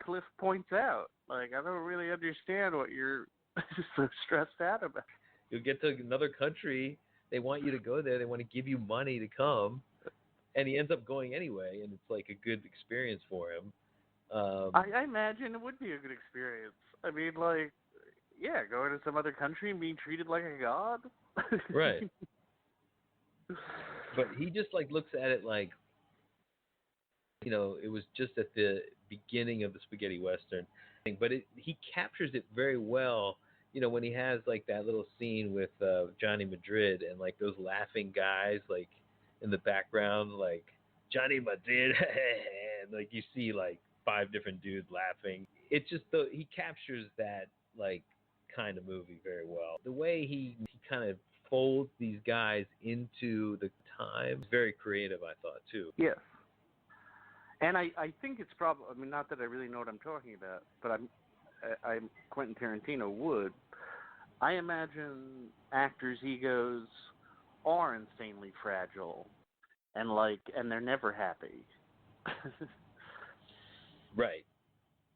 [SPEAKER 2] Cliff points out, like, I don't really understand what you're so stressed out about.
[SPEAKER 1] You'll get to another country. They want you to go there. They want to give you money to come, and he ends up going anyway, and it's like a good experience for him.
[SPEAKER 2] I imagine it would be a good experience. I mean, like, yeah, going to some other country and being treated like a god.
[SPEAKER 1] Right. but he just like looks at it like, it was just at the beginning of the spaghetti western thing, but he captures it very well. When he has like that little scene with Johnny Madrid and like those laughing guys like in the background, like Johnny Madrid, and like you see like five different dudes laughing. It just he captures that like kind of movie very well. The way he kind of folds these guys into the time is very creative, I thought too.
[SPEAKER 2] Yes. And I think it's probably, I mean, not that I really know what I'm talking about, but I'm Quentin Tarantino would. I imagine actors' egos are insanely fragile, and they're never happy.
[SPEAKER 1] Right.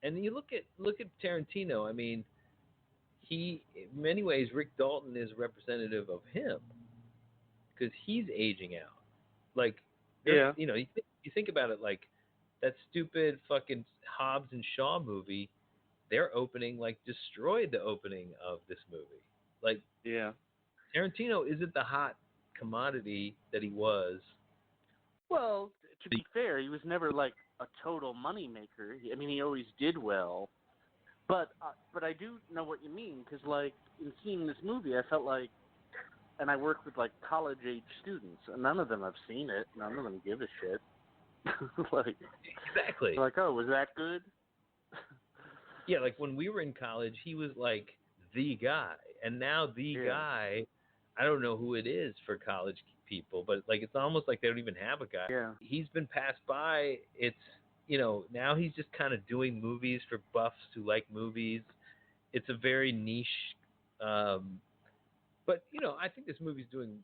[SPEAKER 1] And you look at Tarantino. I mean, he in many ways Rick Dalton is representative of him because he's aging out. Like,
[SPEAKER 2] Yeah.
[SPEAKER 1] you think about it like that stupid fucking Hobbs and Shaw movie. Their opening like destroyed the opening of this movie. Like,
[SPEAKER 2] Yeah.
[SPEAKER 1] Tarantino isn't the hot commodity that he was.
[SPEAKER 2] Well, to be fair, he was never like a total moneymaker. I mean, he always did well. But I do know what you mean because like in seeing this movie, I felt like, and I work with like college age students, and none of them have seen it. None of them give a shit. Like
[SPEAKER 1] Exactly.
[SPEAKER 2] like, oh, was that good?
[SPEAKER 1] Yeah, like when we were in college, he was like the guy, and now the
[SPEAKER 2] Yeah.
[SPEAKER 1] guy, I don't know who it is for college people, but like it's almost like they don't even have a guy.
[SPEAKER 2] Yeah.
[SPEAKER 1] He's been passed by. It's now he's just kind of doing movies for buffs who like movies. It's a very niche, but I think this movie's doing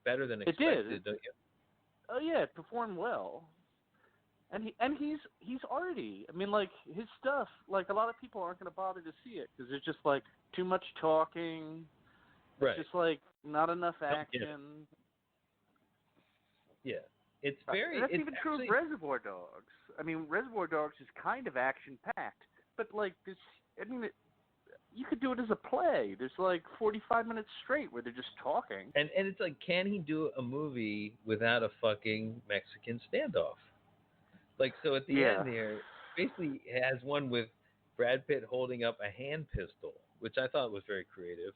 [SPEAKER 1] better than
[SPEAKER 2] It did.
[SPEAKER 1] expected. Don't you?
[SPEAKER 2] Oh yeah, it performed well. And he's arty. I mean, like his stuff. Like a lot of people aren't going to bother to see it because there's just like too much talking.
[SPEAKER 1] Right.
[SPEAKER 2] Just like not enough
[SPEAKER 1] Yeah.
[SPEAKER 2] action.
[SPEAKER 1] Yeah. It's very.
[SPEAKER 2] That's
[SPEAKER 1] It's
[SPEAKER 2] even true
[SPEAKER 1] actually,
[SPEAKER 2] of Reservoir Dogs. I mean, Reservoir Dogs is kind of action packed, but like this. I mean, you could do it as a play. There's like 45 minutes straight where they're just talking.
[SPEAKER 1] and it's like, can he do a movie without a fucking Mexican standoff? Like, so at the
[SPEAKER 2] Yeah.
[SPEAKER 1] end here, basically it has one with Brad Pitt holding up a hand pistol, which I thought was very creative.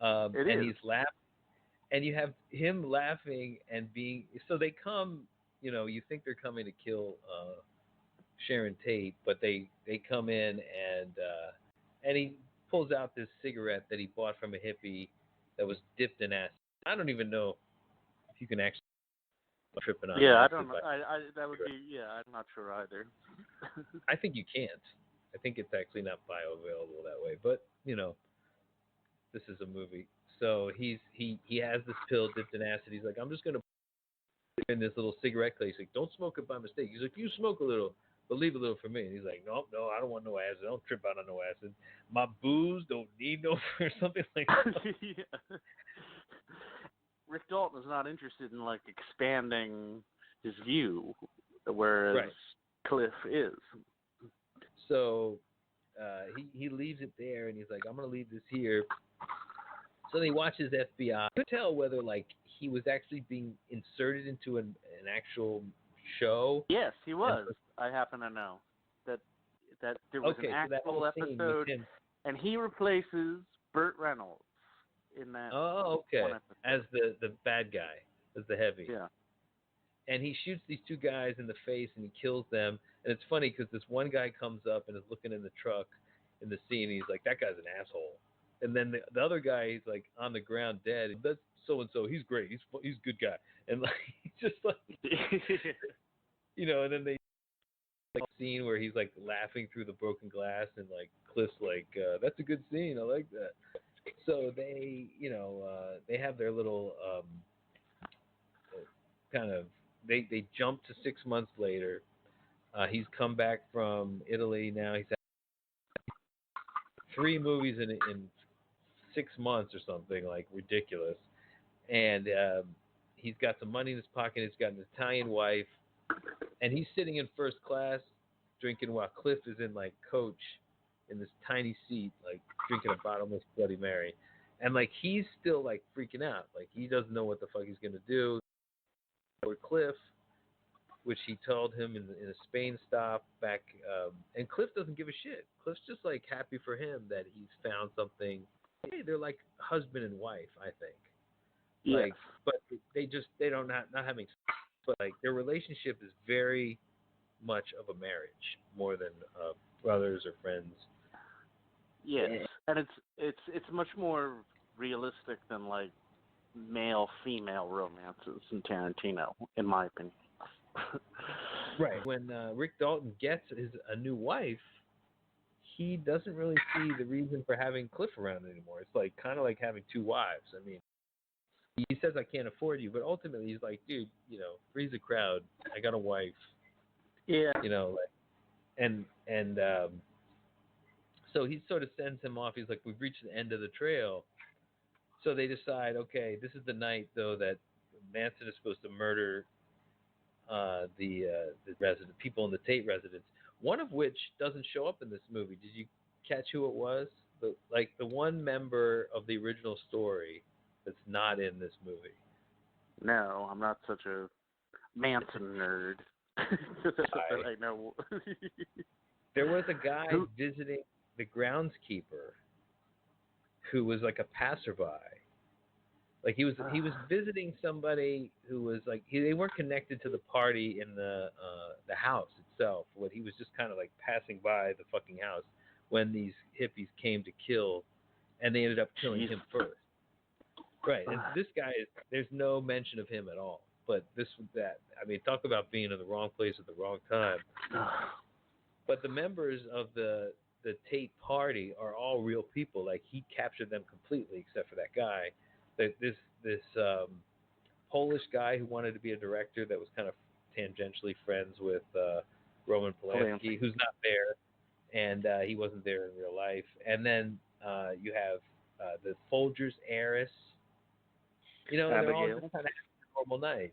[SPEAKER 2] It
[SPEAKER 1] And
[SPEAKER 2] is.
[SPEAKER 1] he's laughing, and you have him laughing and being. So they come, you think they're coming to kill Sharon Tate, but they come in and he pulls out this cigarette that he bought from a hippie that was dipped in acid. I don't even know if you can actually tripping on
[SPEAKER 2] Yeah, I
[SPEAKER 1] acid.
[SPEAKER 2] don't know. I that would be. Yeah, I'm not sure either.
[SPEAKER 1] I think you can't. I think it's actually not bioavailable that way. But this is a movie, so he has this pill dipped in acid. He's like, I'm just gonna put it in this little cigarette case. He's like, don't smoke it by mistake. He's like, you smoke a little, but leave a little for me. And he's like, no, I don't want no acid. I don't trip out on no acid. My booze don't need no or something like that.
[SPEAKER 2] Yeah. Rick Dalton is not interested in like expanding his view, whereas
[SPEAKER 1] Right.
[SPEAKER 2] Cliff is.
[SPEAKER 1] So he leaves it there, and he's like, I'm gonna leave this here. So then he watches FBI. You could tell whether like he was actually being inserted into an actual show.
[SPEAKER 2] Yes, he was. I happen to know that there was
[SPEAKER 1] Okay,
[SPEAKER 2] an
[SPEAKER 1] so that
[SPEAKER 2] actual
[SPEAKER 1] whole scene with
[SPEAKER 2] episode,
[SPEAKER 1] him.
[SPEAKER 2] and he replaces Burt Reynolds in that
[SPEAKER 1] Oh,
[SPEAKER 2] one
[SPEAKER 1] okay.
[SPEAKER 2] episode.
[SPEAKER 1] As the bad guy, as the heavy.
[SPEAKER 2] Yeah.
[SPEAKER 1] And he shoots these two guys in the face and he kills them. And it's funny because this one guy comes up and is looking in the truck in the scene. And he's like, that guy's an asshole. And then the other guy, he's like on the ground dead. That's so and so. He's great. He's a good guy. And like he's just like, And then they like scene where he's like laughing through the broken glass and like Cliff's like, that's a good scene. I like that. So they, they have their little kind of they jump to 6 months later. He's come back from Italy now. He's had 3 movies in 6 months or something, like ridiculous. And he's got some money in his pocket. He's got an Italian wife, and he's sitting in first class drinking while Cliff is in like coach in this tiny seat, like drinking a bottomless Bloody Mary. And like he's still like freaking out. Like he doesn't know what the fuck he's gonna do. with Cliff, which he told him in a Spain stop back. And Cliff doesn't give a shit. Cliff's just like happy for him that he's found something. Hey, they're like husband and wife, I think.
[SPEAKER 2] Yes.
[SPEAKER 1] Like, but they don't not having, but like their relationship is very much of a marriage more than brothers or friends.
[SPEAKER 2] Yes, and it's much more realistic than like male female romances in Tarantino, in my opinion.
[SPEAKER 1] Right. When Rick Dalton gets a new wife, he doesn't really see the reason for having Cliff around anymore. It's like kind of like having two wives. I mean, he says I can't afford you, but ultimately he's like, dude, freeze the crowd. I got a wife.
[SPEAKER 2] Yeah.
[SPEAKER 1] And so he sort of sends him off. He's like, we've reached the end of the trail. So they decide, okay, this is the night though that Manson is supposed to murder the resident people in the Tate residence. One of which doesn't show up in this movie. Did you catch who it was? The one member of the original story that's not in this movie.
[SPEAKER 2] No, I'm not such a Manson nerd. I know.
[SPEAKER 1] There was a guy visiting the groundskeeper who was like a passerby. Like he was visiting somebody who was like they weren't connected to the party in the house itself. What he was just kind of like passing by the fucking house when these hippies came to kill, and they ended up killing him first. Right, and this guy there's no mention of him at all. But I mean, talk about being in the wrong place at the wrong time. But the members of the Tate party are all real people. Like he captured them completely, except for that guy. This Polish guy who wanted to be a director that was kind of tangentially friends with Roman Polanski, who's not there, and he wasn't there in real life. And then you have the Folgers heiress. And they're all just kind of having a normal night.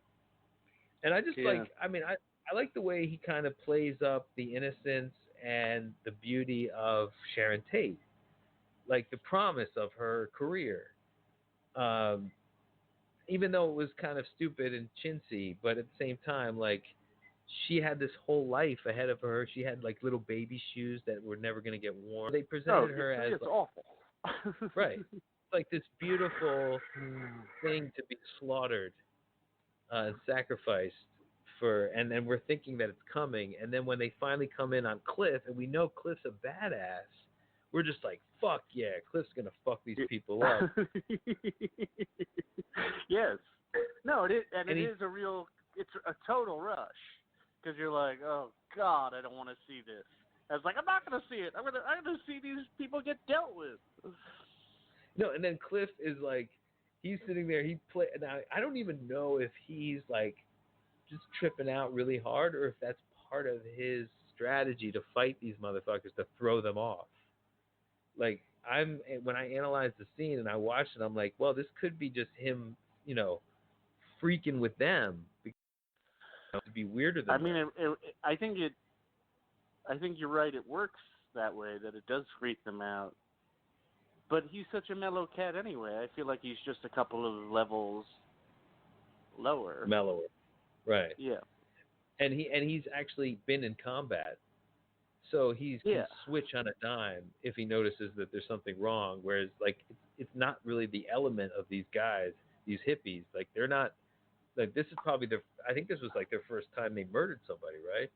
[SPEAKER 1] And I just I like the way he kind of plays up the innocence and the beauty of Sharon Tate, like the promise of her career. Even though it was kind of stupid and chintzy, but at the same time, like she had this whole life ahead of her. She had like little baby shoes that were never going to get worn. They presented her as
[SPEAKER 2] it's awful.
[SPEAKER 1] Right, like this beautiful thing to be slaughtered and sacrificed for, and then we're thinking that it's coming, and then when they finally come in on Cliff, and we know Cliff's a badass, we're just like, fuck yeah, Cliff's gonna fuck these people up.
[SPEAKER 2] Yes. No, it is, and it is it's a total rush, because you're like, oh God, I don't want to see this. I was like, I'm not gonna see it. I'm gonna see these people get dealt with.
[SPEAKER 1] No, and then Cliff is like, he's sitting there. Now I don't even know if he's like just tripping out really hard, or if that's part of his strategy to fight these motherfuckers, to throw them off. Like when I analyze the scene and I watch it, I'm like, well, this could be just him, freaking with them to be weirder than.
[SPEAKER 2] I mean, I think you're right. It works that way, that it does freak them out. But he's such a mellow cat anyway. I feel like he's just a couple of levels lower.
[SPEAKER 1] Mellower, right?
[SPEAKER 2] Yeah.
[SPEAKER 1] And he's actually been in combat, so he can switch on a dime if he notices that there's something wrong. Whereas, like, it's not really the element of these guys, these hippies. Like, they're not. Like, this is probably I think this was like their first time they murdered somebody, right?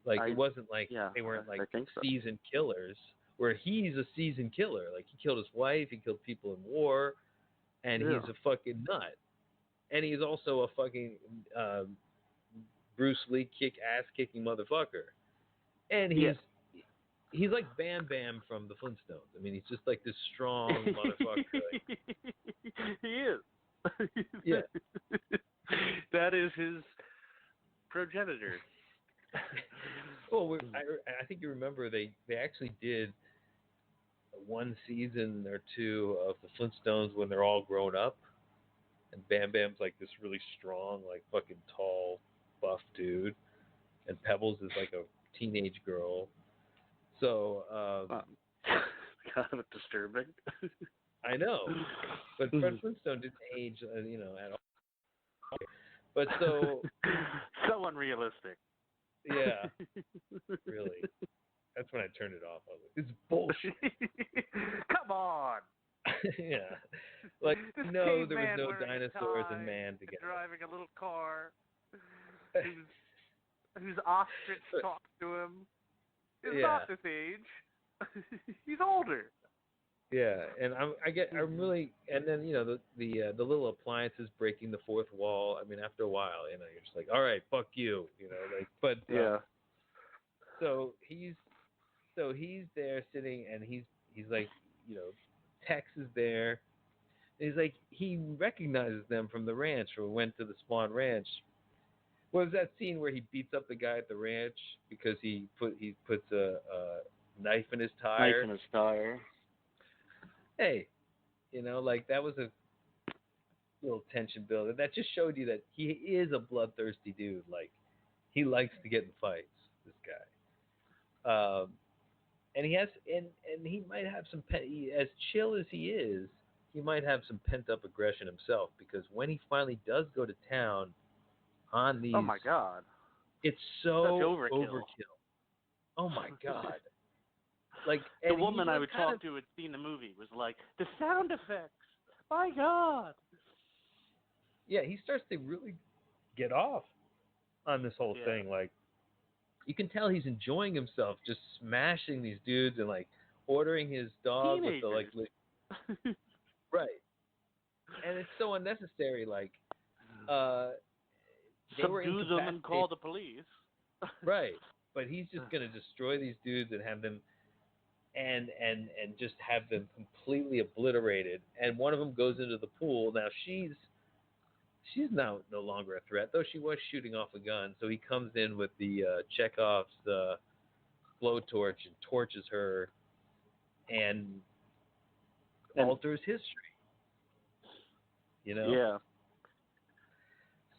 [SPEAKER 1] Like, it wasn't like they weren't like seasoned killers. Where he's a seasoned killer. Like, he killed his wife, he killed people in war, and he's a fucking nut. And he's also a fucking Bruce Lee ass-kicking motherfucker. And he's like Bam Bam from the Flintstones. I mean, he's just like this strong motherfucker. Like,
[SPEAKER 2] he is.
[SPEAKER 1] Yeah.
[SPEAKER 2] That is his progenitor.
[SPEAKER 1] Well, I think you remember they actually did one season or two of the Flintstones when they're all grown up, and Bam Bam's like this really strong, like fucking tall, buff dude, and Pebbles is like a teenage girl. So
[SPEAKER 2] kind of disturbing.
[SPEAKER 1] I know, but Fred Flintstone didn't age, at all. But so
[SPEAKER 2] So unrealistic.
[SPEAKER 1] yeah, really. That's when I turned it off. I was like, it's bullshit.
[SPEAKER 2] Come on.
[SPEAKER 1] Yeah. Like,
[SPEAKER 2] This
[SPEAKER 1] no, there was
[SPEAKER 2] caveman
[SPEAKER 1] no
[SPEAKER 2] wearing a
[SPEAKER 1] dinosaurs and
[SPEAKER 2] tie
[SPEAKER 1] man
[SPEAKER 2] and
[SPEAKER 1] together.
[SPEAKER 2] driving a little car whose ostrich talks to him is
[SPEAKER 1] Yeah.
[SPEAKER 2] not this age. He's older.
[SPEAKER 1] Yeah, and I'm really, and then the little appliances breaking the fourth wall. I mean, after a while, you're just like, all right, fuck you, like. But
[SPEAKER 2] Yeah.
[SPEAKER 1] so he's there sitting, and he's like, Tex is there. And he's like, he recognizes them from the ranch, or went to the Spawn Ranch. What was that scene where he beats up the guy at the ranch because he puts a knife in his
[SPEAKER 2] Knife
[SPEAKER 1] tire?
[SPEAKER 2] in his tire.
[SPEAKER 1] Hey, like that was a little tension builder. That just showed you that he is a bloodthirsty dude. Like, he likes to get in fights. This guy, and he has, and he might have some as chill as he is, he might have some pent up aggression himself, because when he finally does go to town on
[SPEAKER 2] Oh
[SPEAKER 1] these,
[SPEAKER 2] my God.
[SPEAKER 1] it's
[SPEAKER 2] Such
[SPEAKER 1] so
[SPEAKER 2] overkill.
[SPEAKER 1] Oh my God! Like,
[SPEAKER 2] The
[SPEAKER 1] and
[SPEAKER 2] woman I would
[SPEAKER 1] kind
[SPEAKER 2] talk to who had seen the movie was like, the sound effects. My God.
[SPEAKER 1] yeah, he starts to really get off on this whole
[SPEAKER 2] Yeah.
[SPEAKER 1] thing. Like, you can tell he's enjoying himself, just smashing these dudes and like ordering his dog with the
[SPEAKER 2] Teenagers.
[SPEAKER 1] right. And it's so unnecessary. Like, uh, they were
[SPEAKER 2] Subdue them and call
[SPEAKER 1] incapacitated,
[SPEAKER 2] the police.
[SPEAKER 1] right? But he's just gonna destroy these dudes and have them and just have them completely obliterated. And one of them goes into the pool. Now she's now no longer a threat, though she was shooting off a gun. So he comes in with the Chekhov's blowtorch and torches her and alters history.
[SPEAKER 2] Yeah.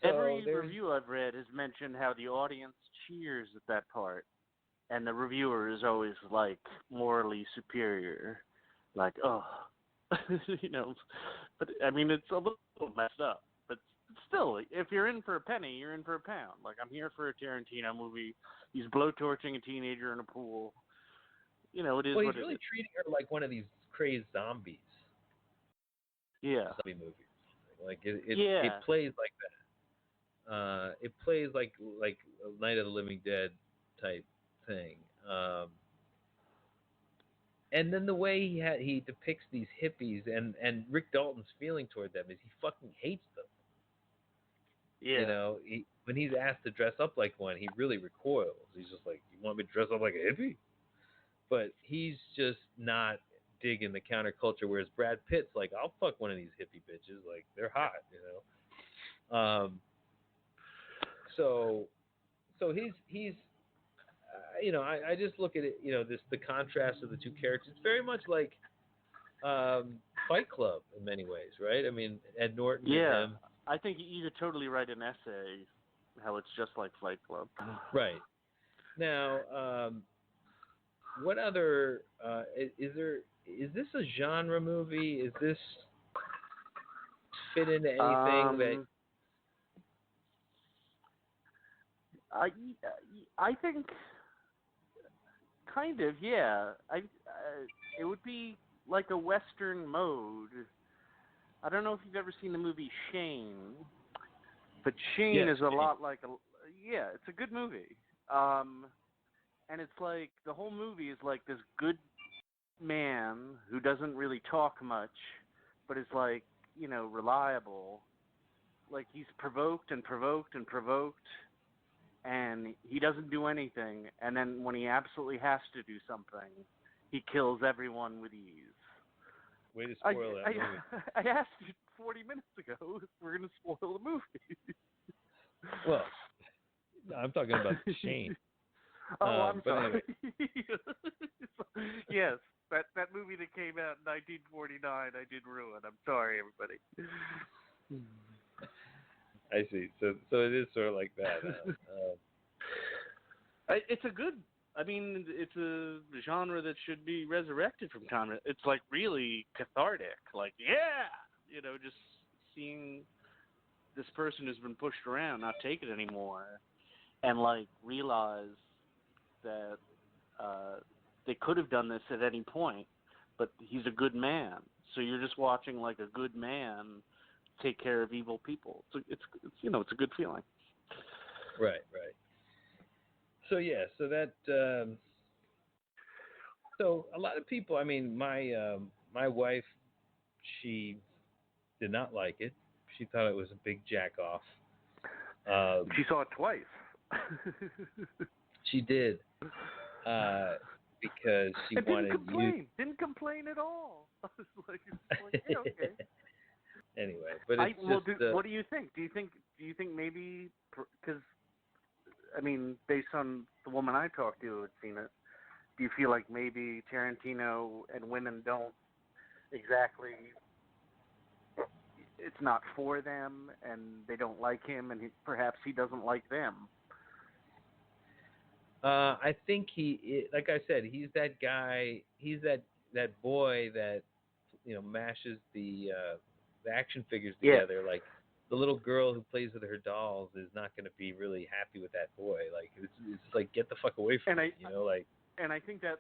[SPEAKER 1] So
[SPEAKER 2] Every review I've read has mentioned how the audience cheers at that part, and the reviewer is always like morally superior, like, oh, But I mean, it's a little messed up. But still, if you're in for a penny, you're in for a pound. Like, I'm here for a Tarantino movie. He's blowtorching a teenager in a pool. It is what it is.
[SPEAKER 1] Well, he's really treating her like one of these crazed zombies.
[SPEAKER 2] Yeah.
[SPEAKER 1] Zombie movies. Like, it
[SPEAKER 2] Yeah.
[SPEAKER 1] plays like that. It plays like a Night of the Living Dead type thing. And then the way he depicts these hippies and Rick Dalton's feeling toward them is he fucking hates them.
[SPEAKER 2] Yeah.
[SPEAKER 1] When he's asked to dress up like one, he really recoils. He's just like, "You want me to dress up like a hippie?" But he's just not digging the counterculture. Whereas Brad Pitt's like, "I'll fuck one of these hippie bitches. Like, they're hot." So he's I just look at it, the contrast of the two characters. It's very much like Fight Club in many ways, right? I mean, Ed Norton and him.
[SPEAKER 2] I think you could totally write an essay how it's just like Fight Club.
[SPEAKER 1] Right. Now, what other is this a genre movie? Is this fit into anything that
[SPEAKER 2] I think kind of, yeah. It would be like a Western mode. I don't know if you've ever seen the movie Shane, but Shane is a lot like it's a good movie. And it's like the whole movie is like this good man who doesn't really talk much, but is like, reliable. Like, he's provoked and provoked and provoked, and he doesn't do anything. And then when he absolutely has to do something, he kills everyone with ease.
[SPEAKER 1] Way to spoil that movie.
[SPEAKER 2] I asked you 40 minutes ago if we're going to spoil the movie.
[SPEAKER 1] Well, no, I'm talking about Shane.
[SPEAKER 2] Oh, I'm sorry.
[SPEAKER 1] Anyway.
[SPEAKER 2] Yes, that movie that came out in 1949, I did ruin. I'm sorry, everybody.
[SPEAKER 1] I see. So it is sort of like that.
[SPEAKER 2] It's a good. I mean, it's a genre that should be resurrected from time. It's like really cathartic. Like, yeah, just seeing this person who's been pushed around, not take it anymore, and like realize that they could have done this at any point, but he's a good man. So you're just watching like a good man take care of evil people. So it's it's a good feeling.
[SPEAKER 1] Right. So yeah, so that so a lot of people. I mean, my wife, she did not like it. She thought it was a big jack off.
[SPEAKER 2] She saw it twice.
[SPEAKER 1] She did because she
[SPEAKER 2] and
[SPEAKER 1] wanted you.
[SPEAKER 2] Didn't complain at all. I was like yeah, okay.
[SPEAKER 1] Anyway, but it's
[SPEAKER 2] what do you think? Do you think maybe because I mean, based on the woman I talked to who had seen it, do you feel like maybe Tarantino and women don't exactly? It's not for them, and they don't like him, and perhaps he doesn't like them.
[SPEAKER 1] I think like I said, he's that guy. He's that boy that mashes the action figures together. Like the little girl who plays with her dolls is not going to be really happy with that boy. Like it's like get the fuck away from me, like.
[SPEAKER 2] And I think that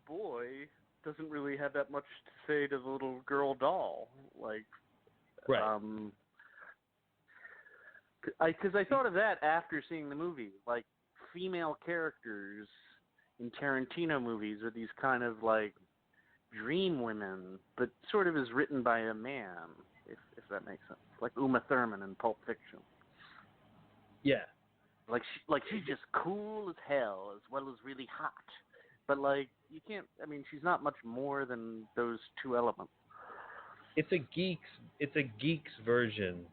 [SPEAKER 2] boy doesn't really have that much to say to the little girl doll, like.
[SPEAKER 1] Right.
[SPEAKER 2] Because I thought of that after seeing the movie, like female characters in Tarantino movies are these kind of like dream women, but sort of is written by a man, if that makes sense. Like Uma Thurman in Pulp Fiction.
[SPEAKER 1] Yeah.
[SPEAKER 2] Like she's just cool as hell, as well as really hot. But like you can't. I mean, she's not much more than those two elements.
[SPEAKER 1] It's a geek's version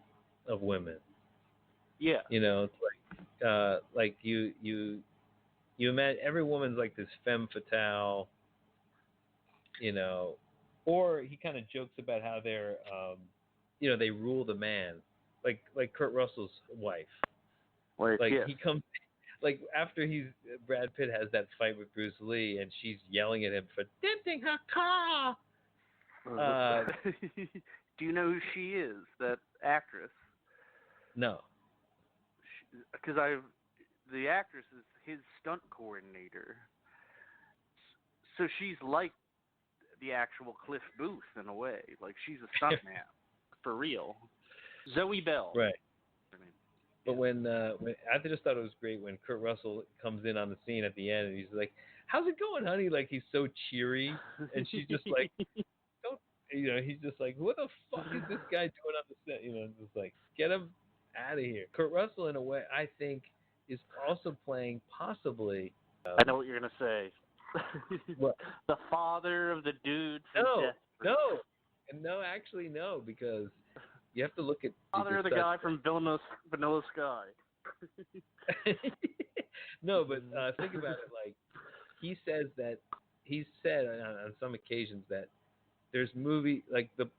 [SPEAKER 1] of women.
[SPEAKER 2] Yeah.
[SPEAKER 1] It's like you imagine every woman's like this femme fatale. Or he kind of jokes about how they're they rule the man, like Kurt Russell's wife. He comes like after Brad Pitt has that fight with Bruce Lee and she's yelling at him for denting her car.
[SPEAKER 2] Do you know who she is? That actress?
[SPEAKER 1] No.
[SPEAKER 2] Because the actress is his stunt coordinator. So she's like the actual Cliff Booth in a way. Like she's a stuntman for real. Zoe Bell.
[SPEAKER 1] Right. But when I just thought it was great when Kurt Russell comes in on the scene at the end and he's like, "How's it going, honey?" Like he's so cheery, and she's just like, "Don't," he's just like, "What the fuck is this guy doing on the set?" Just like, get him out of here. Kurt Russell, in a way, I think, is also playing possibly.
[SPEAKER 2] I know what you're gonna say.
[SPEAKER 1] What?
[SPEAKER 2] The father of the dude from
[SPEAKER 1] No, actually no, because you have to look at
[SPEAKER 2] father of the guy from Vanilla Sky.
[SPEAKER 1] No, but think about it. Like he said on some occasions that there's like the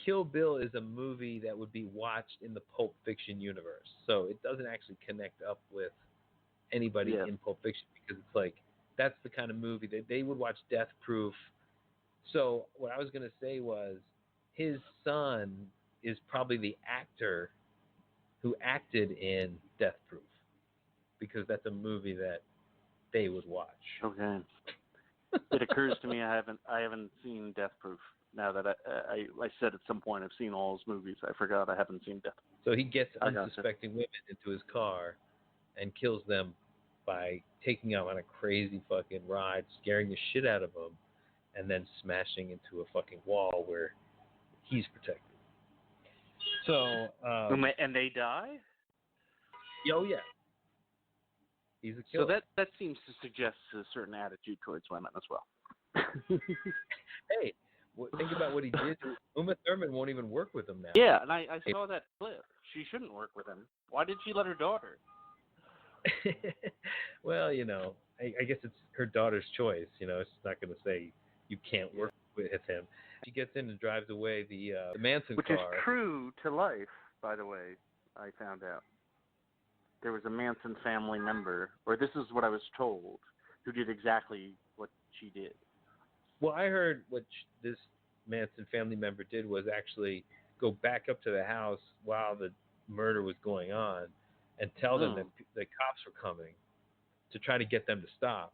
[SPEAKER 1] Kill Bill is a movie that would be watched in the Pulp Fiction universe, so it doesn't actually connect up with anybody in Pulp Fiction because it's like that's the kind of movie that they would watch Death Proof. So what I was going to say was his son is probably the actor who acted in Death Proof because that's a movie that they would watch.
[SPEAKER 2] Okay. It occurs to me I haven't seen Death Proof. Now that I said at some point I've seen all his movies, I forgot I haven't seen Death Proof.
[SPEAKER 1] So he gets unsuspecting women into his car and kills them by taking them on a crazy fucking ride, scaring the shit out of them, and then smashing into a fucking wall where he's protected. So
[SPEAKER 2] and they die?
[SPEAKER 1] Oh yeah. He's a killer.
[SPEAKER 2] So that seems to suggest a certain attitude towards women as well.
[SPEAKER 1] Hey, think about what he did. Uma Thurman won't even work with him now.
[SPEAKER 2] Yeah, and I saw that clip. She shouldn't work with him. Why did she let her daughter?
[SPEAKER 1] Well, I guess it's her daughter's choice. It's not going to say you can't work with him. She gets in and drives away the Manson
[SPEAKER 2] Which
[SPEAKER 1] car.
[SPEAKER 2] Which is true to life, by the way, I found out. There was a Manson family member, or this is what I was told, who did exactly what she did.
[SPEAKER 1] Well, I heard what this Manson family member did was actually go back up to the house while the murder was going on, and tell them that
[SPEAKER 2] Mm.
[SPEAKER 1] the cops were coming to try to get them to stop,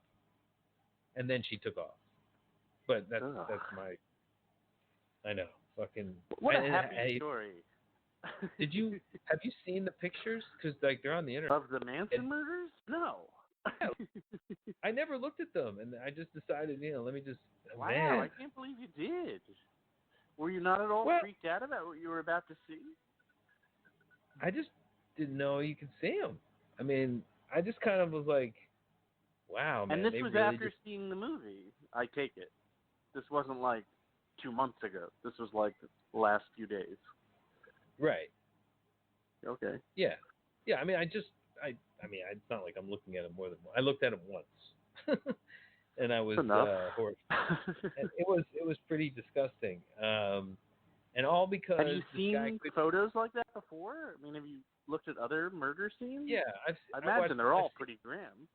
[SPEAKER 1] and then she took off. But
[SPEAKER 2] Ugh.
[SPEAKER 1] that's my I know fucking
[SPEAKER 2] What a happy
[SPEAKER 1] I
[SPEAKER 2] story.
[SPEAKER 1] did you have you seen the pictures? Because like they're on the internet.
[SPEAKER 2] Of the Manson
[SPEAKER 1] And,
[SPEAKER 2] murders? No.
[SPEAKER 1] yeah, I never looked at them, and I just decided, let me just
[SPEAKER 2] Wow, I
[SPEAKER 1] man.
[SPEAKER 2] can't believe you did. Were you not at all
[SPEAKER 1] Well,
[SPEAKER 2] freaked out about what you were about to see?
[SPEAKER 1] I just didn't know you could see them. I mean, I just kind of was like, wow,
[SPEAKER 2] And
[SPEAKER 1] man,
[SPEAKER 2] this
[SPEAKER 1] they
[SPEAKER 2] was
[SPEAKER 1] really
[SPEAKER 2] after
[SPEAKER 1] just
[SPEAKER 2] seeing the movie, I take it. This wasn't like 2 months ago. This was like the last few days.
[SPEAKER 1] right.
[SPEAKER 2] Okay.
[SPEAKER 1] Yeah, yeah. I mean, I mean, it's not like I'm looking at them more than I looked at them once, and I was
[SPEAKER 2] That's enough.
[SPEAKER 1] horrified. And it was pretty disgusting. And all
[SPEAKER 2] Have you
[SPEAKER 1] because this guy
[SPEAKER 2] seen
[SPEAKER 1] could.
[SPEAKER 2] photos like that before? I mean, have you looked at other murder scenes?
[SPEAKER 1] Yeah,
[SPEAKER 2] I
[SPEAKER 1] I watched.
[SPEAKER 2] imagine they're all pretty grim.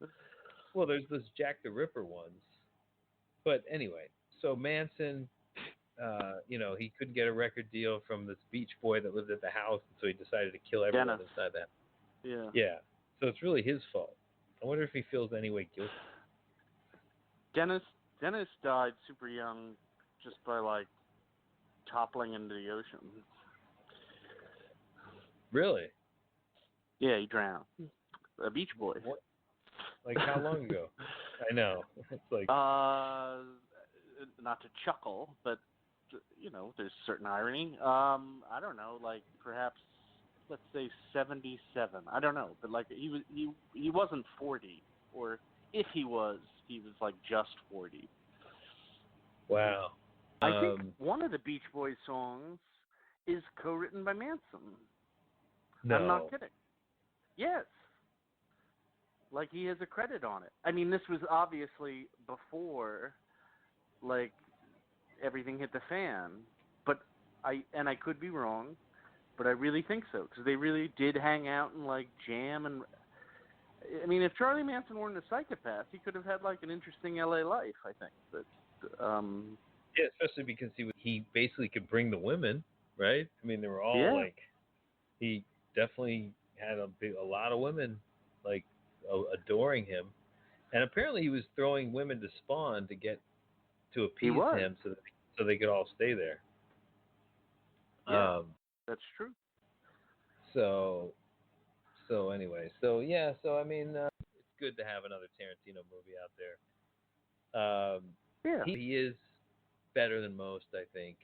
[SPEAKER 1] Well, there's those Jack the Ripper ones, but anyway. So Manson, he couldn't get a record deal from this beach boy that lived at the house, and so he decided to kill everyone
[SPEAKER 2] Dennis.
[SPEAKER 1] inside that.
[SPEAKER 2] Yeah.
[SPEAKER 1] Yeah. So it's really his fault. I wonder if he feels any way guilty.
[SPEAKER 2] Dennis died super young just by like toppling into the ocean.
[SPEAKER 1] Really?
[SPEAKER 2] Yeah, he drowned. A beach boy.
[SPEAKER 1] What? Like how long ago? I know. It's like
[SPEAKER 2] Not to chuckle, but there's certain irony. I don't know, like perhaps let's say 77. I don't know, but like he wasn't 40, or if he was like just 40.
[SPEAKER 1] wow.
[SPEAKER 2] I think one of the Beach Boys songs is co-written by Manson. I'm not
[SPEAKER 1] No.
[SPEAKER 2] kidding. Yes. Like he has a credit on it. I mean, this was obviously before like everything hit the fan, but I could be wrong, but I really think so because they really did hang out and like jam. And I mean, if Charlie Manson weren't a psychopath, he could have had like an interesting LA life, I think. But
[SPEAKER 1] Yeah, especially because he basically could bring the women, right? I mean, they were all
[SPEAKER 2] yeah,
[SPEAKER 1] like he definitely had a lot of women like adoring him, and apparently he was throwing women to Spawn to
[SPEAKER 2] he
[SPEAKER 1] appease
[SPEAKER 2] was.
[SPEAKER 1] him so they could all stay there.
[SPEAKER 2] Yeah,
[SPEAKER 1] Um,
[SPEAKER 2] that's true.
[SPEAKER 1] so anyway, so yeah, so I mean, it's good to have another Tarantino movie out there.
[SPEAKER 2] Yeah.
[SPEAKER 1] He is better than most, I think.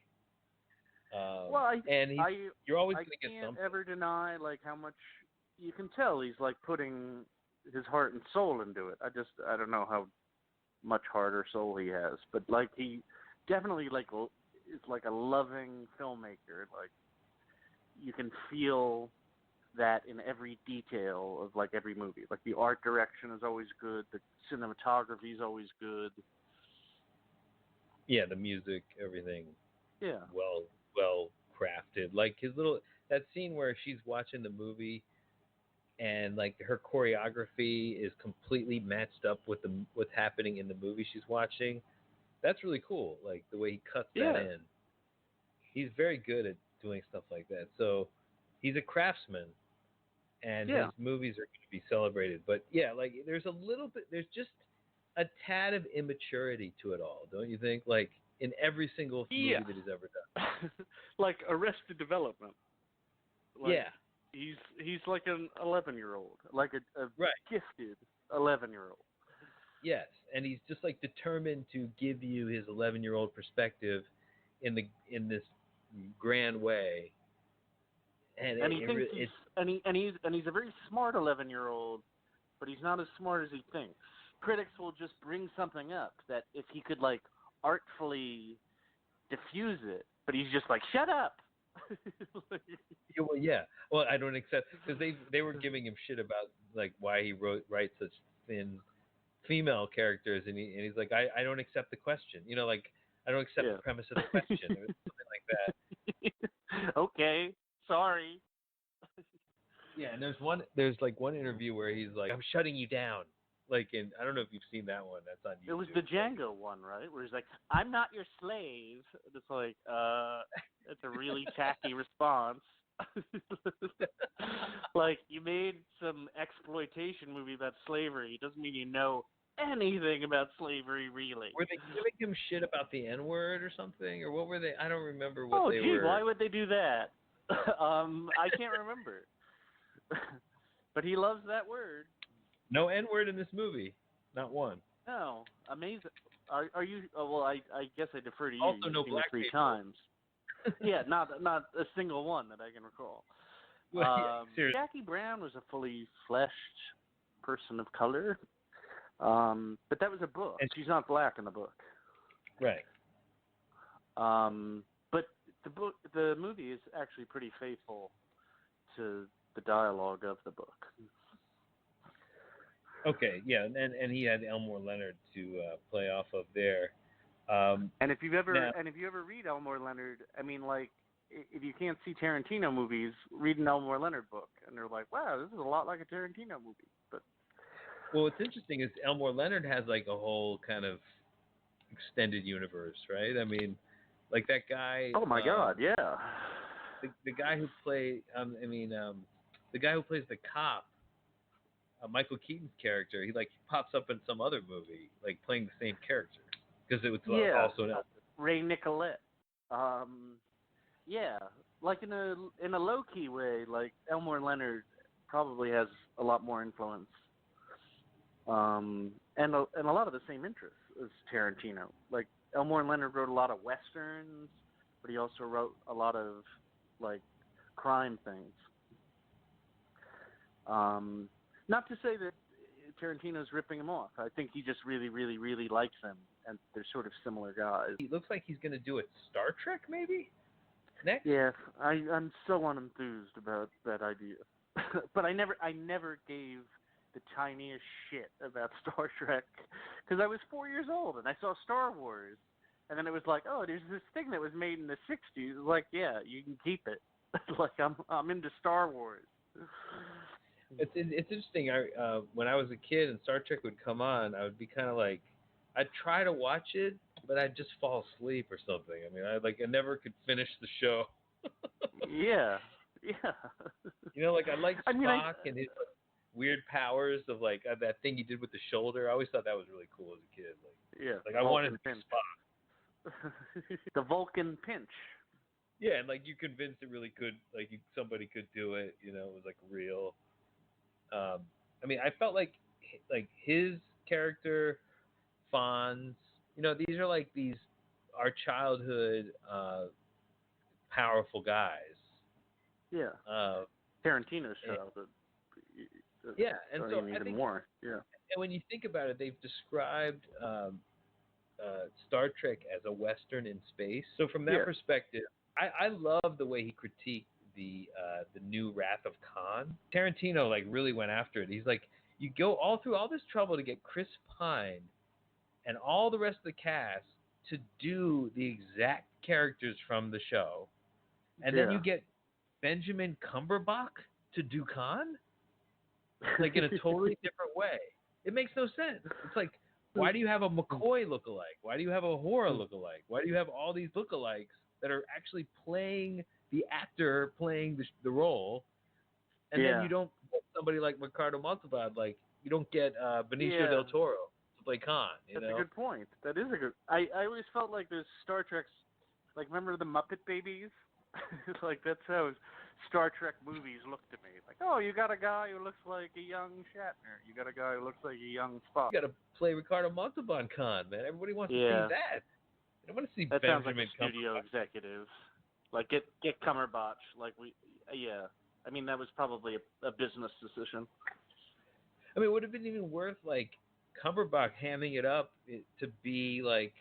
[SPEAKER 2] Well,
[SPEAKER 1] And you're always
[SPEAKER 2] I
[SPEAKER 1] going to get
[SPEAKER 2] can't
[SPEAKER 1] something.
[SPEAKER 2] ever deny like how much you can tell he's like putting his heart and soul into it. I don't know how much heart or soul he has, but like he definitely like is like a loving filmmaker. Like you can feel that in every detail of like every movie. Like the art direction is always good, the cinematography is always good.
[SPEAKER 1] Yeah, the music, everything,
[SPEAKER 2] Yeah.
[SPEAKER 1] well crafted. Like that scene where she's watching the movie and like her choreography is completely matched up with what's happening in the movie she's watching. That's really cool. Like the way he cuts that
[SPEAKER 2] Yeah.
[SPEAKER 1] in. He's very good at doing stuff like that. So he's a craftsman, and his
[SPEAKER 2] Yeah.
[SPEAKER 1] movies are going to be celebrated. But yeah, like there's just a tad of immaturity to it all, don't you think? Like in every single
[SPEAKER 2] Yeah.
[SPEAKER 1] movie that he's ever done.
[SPEAKER 2] Like Arrested Development. Like
[SPEAKER 1] Yeah,
[SPEAKER 2] he's like an 11-year-old, like a
[SPEAKER 1] right.
[SPEAKER 2] gifted 11-year-old.
[SPEAKER 1] Yes, and he's just like determined to give you his 11-year-old perspective in this grand way, and
[SPEAKER 2] And he thinks he's a very smart 11-year-old, but he's not as smart as he thinks. Critics will just bring something up that if he could like artfully diffuse it, but he's just like, shut up.
[SPEAKER 1] yeah, well, yeah. Well, I don't accept because they were giving him shit about like why he writes such thin female characters, and he's like, I don't accept the question. Like I don't accept
[SPEAKER 2] Yeah.
[SPEAKER 1] the premise of the question, or something like that.
[SPEAKER 2] Okay, sorry.
[SPEAKER 1] Yeah, and there's like one interview where he's like, I'm shutting you down. Like I don't know if you've seen that one. That's on YouTube.
[SPEAKER 2] It was the Django one, right? Where he's like, I'm not your slave. It's like, that's a really tacky response. Like, you made some exploitation movie about slavery. It doesn't mean you know anything about slavery, really.
[SPEAKER 1] Were they giving him shit about the N-word or something? Or what were they? I don't remember what they
[SPEAKER 2] Gee,
[SPEAKER 1] were.
[SPEAKER 2] why would they do that? I can't remember. But he loves that word.
[SPEAKER 1] No N-word in this movie. Not one.
[SPEAKER 2] No, amazing. Are you? Oh, well, I guess I defer to you.
[SPEAKER 1] Also,
[SPEAKER 2] You've
[SPEAKER 1] no
[SPEAKER 2] seen
[SPEAKER 1] black
[SPEAKER 2] it 3
[SPEAKER 1] people.
[SPEAKER 2] times. Yeah, not a single one that I can recall.
[SPEAKER 1] Well, yeah, seriously.
[SPEAKER 2] Jackie Brown was a fully fleshed person of color, but that was a book.
[SPEAKER 1] And
[SPEAKER 2] she's not black in the book.
[SPEAKER 1] Right.
[SPEAKER 2] But the movie is actually pretty faithful to the dialogue of the book.
[SPEAKER 1] Okay, yeah, and he had Elmore Leonard to play off of there.
[SPEAKER 2] And if you ever read Elmore Leonard, I mean, like, if you can't see Tarantino movies, read an Elmore Leonard book, and they're like, wow, this is a lot like a Tarantino movie. But
[SPEAKER 1] well, what's interesting is Elmore Leonard has like a whole kind of extended universe, right? I mean, like that guy.
[SPEAKER 2] Oh my God, yeah.
[SPEAKER 1] The guy who played, the guy who plays the cop, Michael Keaton's character, he pops up in some other movie, like playing the same character, because it was also an
[SPEAKER 2] Ray Nicolette. Yeah, like in a low key way, like Elmore Leonard probably has a lot more influence, and a lot of the same interests as Tarantino. Like Elmore Leonard wrote a lot of westerns, but he also wrote a lot of like crime things. Not to say that Tarantino's ripping him off. I think he just really, really, really likes him, and they're sort of similar guys.
[SPEAKER 1] He looks like he's going to do a Star Trek, maybe? Next?
[SPEAKER 2] Yeah, I'm so unenthused about that idea. But I never gave the tiniest shit about Star Trek, because I was 4 years old, and I saw Star Wars. And then it was like, oh, there's this thing that was made in the 60s. Like, yeah, you can keep it. Like, I'm into Star Wars.
[SPEAKER 1] It's interesting. When I was a kid and Star Trek would come on, I would be kind of like, I'd try to watch it, but I'd just fall asleep or something. I mean, I never could finish the show.
[SPEAKER 2] Yeah.
[SPEAKER 1] You know, like I like Spock and his weird powers of like that thing he did with the shoulder. I always thought that was really cool as a kid. Like I wanted to be Spock.
[SPEAKER 2] The Vulcan pinch.
[SPEAKER 1] Yeah, and like you convinced it really could, like somebody could do it. You know, it was like real. I mean, I felt like his character, Fonz. You know, these are like our childhood powerful guys.
[SPEAKER 2] Yeah. Tarantino's childhood.
[SPEAKER 1] Yeah, and so
[SPEAKER 2] even
[SPEAKER 1] I think
[SPEAKER 2] more. Yeah.
[SPEAKER 1] And when you think about it, they've described Star Trek as a Western in space. So from that perspective, I love the way he critiqued the new Wrath of Khan. Tarantino really went after it. He's like, you go all through all this trouble to get Chris Pine and all the rest of the cast to do the exact characters from the show, and then you get Benjamin Cumberbatch to do Khan, like in a totally different way. It makes no sense. It's like, why do you have a McCoy lookalike? Why do you have a Hora lookalike? Why do you have all these lookalikes that are actually playing the actor playing the role? And then you don't get somebody like Ricardo Montalban, like you don't get Benicio del Toro to play Khan.
[SPEAKER 2] That's a good point. That is a good. I always felt like there's Star Trek's, like, remember the Muppet Babies? Like that's how Star Trek movies look to me. Like, oh, you got a guy who looks like a young Shatner. You got a guy who looks like a young Spock.
[SPEAKER 1] You got to play Ricardo Montalban Khan, man. Everybody wants to see that. I don't want to see
[SPEAKER 2] that
[SPEAKER 1] Benjamin
[SPEAKER 2] sounds like a studio executive. Like get Cumberbatch. Like I mean, that was probably a business decision.
[SPEAKER 1] I mean, it would have been even worth like Cumberbatch hamming it up to be like,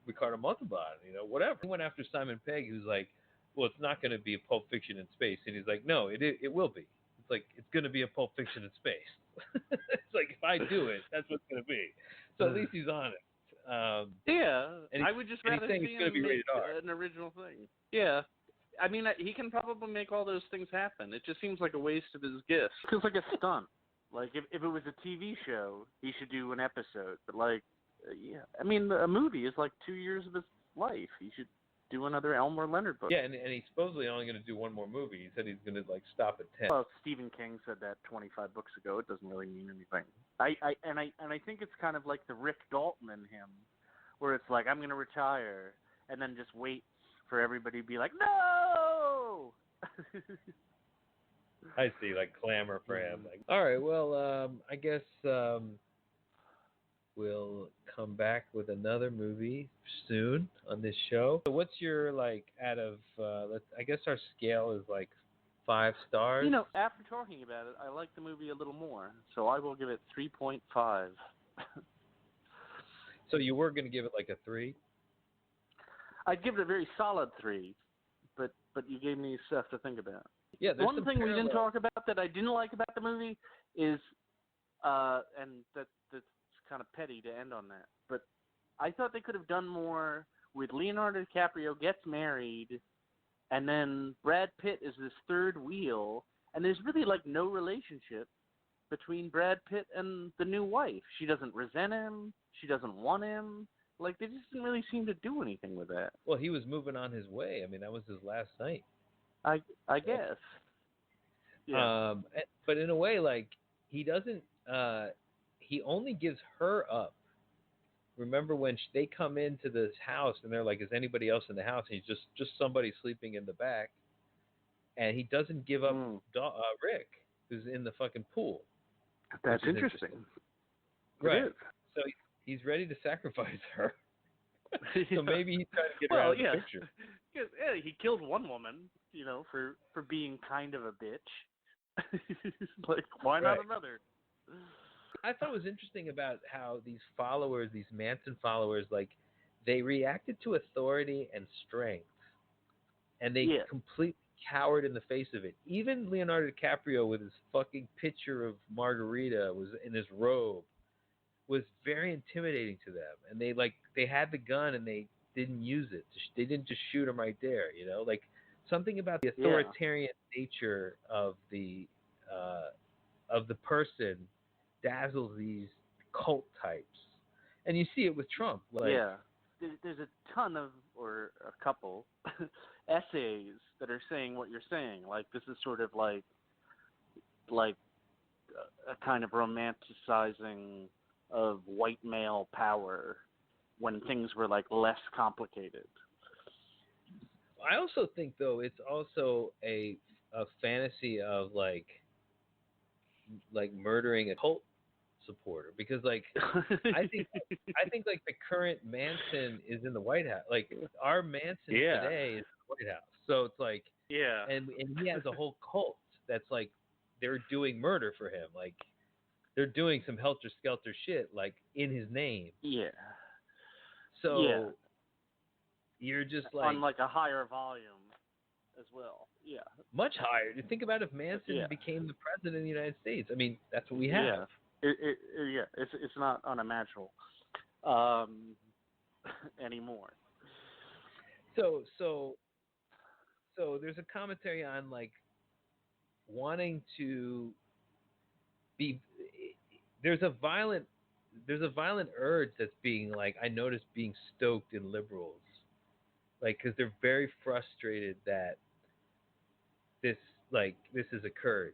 [SPEAKER 1] Ricardo Montalban, whatever. He went after Simon Pegg, who's like, well, it's not going to be a Pulp Fiction in space, and he's like, no, it will be. It's like it's going to be a Pulp Fiction in space. It's like if I do it, that's what's going to be. So at least he's on it.
[SPEAKER 2] I would just rather see
[SPEAKER 1] him make
[SPEAKER 2] an original thing. Yeah. I mean, he can probably make all those things happen. It just seems like a waste of his gifts. It feels like a stunt. Like, if it was a TV show, he should do an episode. But, like, I mean, a movie is like 2 years of his life. He should do another Elmore Leonard book.
[SPEAKER 1] Yeah, and he's supposedly only going to do one more movie. He said he's going to like stop at 10.
[SPEAKER 2] Well, Stephen King said that 25 books ago. It doesn't really mean anything. I think it's kind of like the Rick Dalton in him, where it's like I'm going to retire, and then just wait for everybody to be like, no.
[SPEAKER 1] I see, like clamor for him. Like, all right, well, I guess we'll come back with another movie soon on this show. So, what's your like out of? I guess our scale is like 5 stars.
[SPEAKER 2] You know, after talking about it, I like the movie a little more, so I will give it 3.5.
[SPEAKER 1] So you were going to give it like a 3?
[SPEAKER 2] I'd give it a very solid 3, but you gave me stuff to think about.
[SPEAKER 1] Yeah,
[SPEAKER 2] one thing we didn't talk about that I didn't like about the movie is, and that's kind of petty to end on that, but I thought they could have done more with Leonardo DiCaprio gets married, and then Brad Pitt is this third wheel, and there's really like no relationship between Brad Pitt and the new wife. She doesn't resent him. She doesn't want him. Like, they just didn't really seem to do anything with that.
[SPEAKER 1] Well, he was moving on his way. I mean, that was his last night.
[SPEAKER 2] I guess. Yeah.
[SPEAKER 1] But in a way, like, he doesn't. He only gives her up. Remember when they come into this house and they're like, "Is anybody else in the house?" And he's just somebody sleeping in the back, and he doesn't give up Rick, who's in the fucking pool.
[SPEAKER 2] That's interesting.
[SPEAKER 1] Right. So he's ready to sacrifice her. So maybe he's trying to get her out of the picture.
[SPEAKER 2] Yeah, he killed one woman, for being kind of a bitch. Like, why not another?
[SPEAKER 1] I thought it was interesting about how these followers, these Manson followers, like, they reacted to authority and strength, and they completely cowered in the face of it. Even Leonardo DiCaprio, with his fucking picture of Margarita, was in his robe, was very intimidating to them. And they had the gun and they didn't use it. They didn't just shoot him right there, like something about the authoritarian nature of the person dazzles these cult types. And you see it with Trump. Like,
[SPEAKER 2] there's a ton of, or a couple, essays that are saying what you're saying. Like, this is sort of like a kind of romanticizing of white male power when things were like less complicated.
[SPEAKER 1] I also think, though, it's also a fantasy of like murdering a cult supporter, because like I think like the current Manson is in the White House. Like, our Manson today is in the White House. So it's like, and he has a whole cult that's like, they're doing murder for him. Like, they're doing some helter-skelter shit, like, in his name.
[SPEAKER 2] Yeah.
[SPEAKER 1] So you're just like...
[SPEAKER 2] on, like, a higher volume as well. Yeah.
[SPEAKER 1] Much higher. Think about if Manson became the president of the United States. I mean, that's what we have.
[SPEAKER 2] It's not unimaginable anymore.
[SPEAKER 1] So there's a commentary on, like, wanting to be... There's a violent urge that's being, like, I noticed being stoked in liberals, like, because they're very frustrated that this has occurred,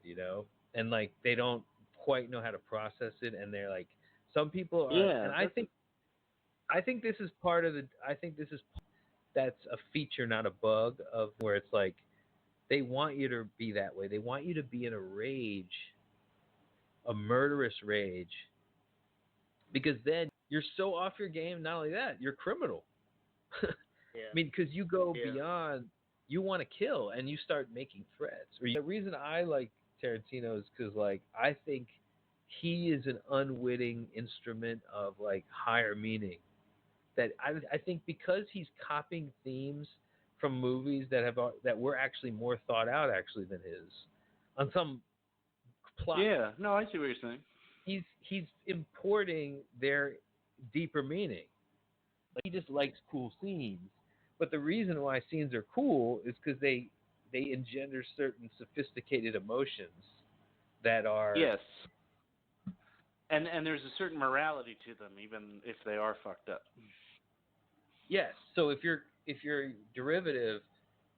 [SPEAKER 1] and like they don't quite know how to process it, and they're like, some people are, and I think this is part of that's a feature, not a bug, of where it's like they want you to be that way. They want you to be in a rage, a murderous rage, because then you're so off your game. Not only that, you're criminal. I mean, because you go beyond, you want to kill, and you start making threats. The reason I like Tarantino is because, like, I think he is an unwitting instrument of, like, higher meaning. That I think because he's copying themes from movies that were actually more thought out actually than his, on some plot.
[SPEAKER 2] Yeah, no, I see what you're saying.
[SPEAKER 1] He's importing their deeper meaning. Like, he just likes cool scenes. But the reason why scenes are cool is because they engender certain sophisticated emotions that are...
[SPEAKER 2] Yes. And there's a certain morality to them, even if they are fucked up.
[SPEAKER 1] Yes. So if you're if you're derivative,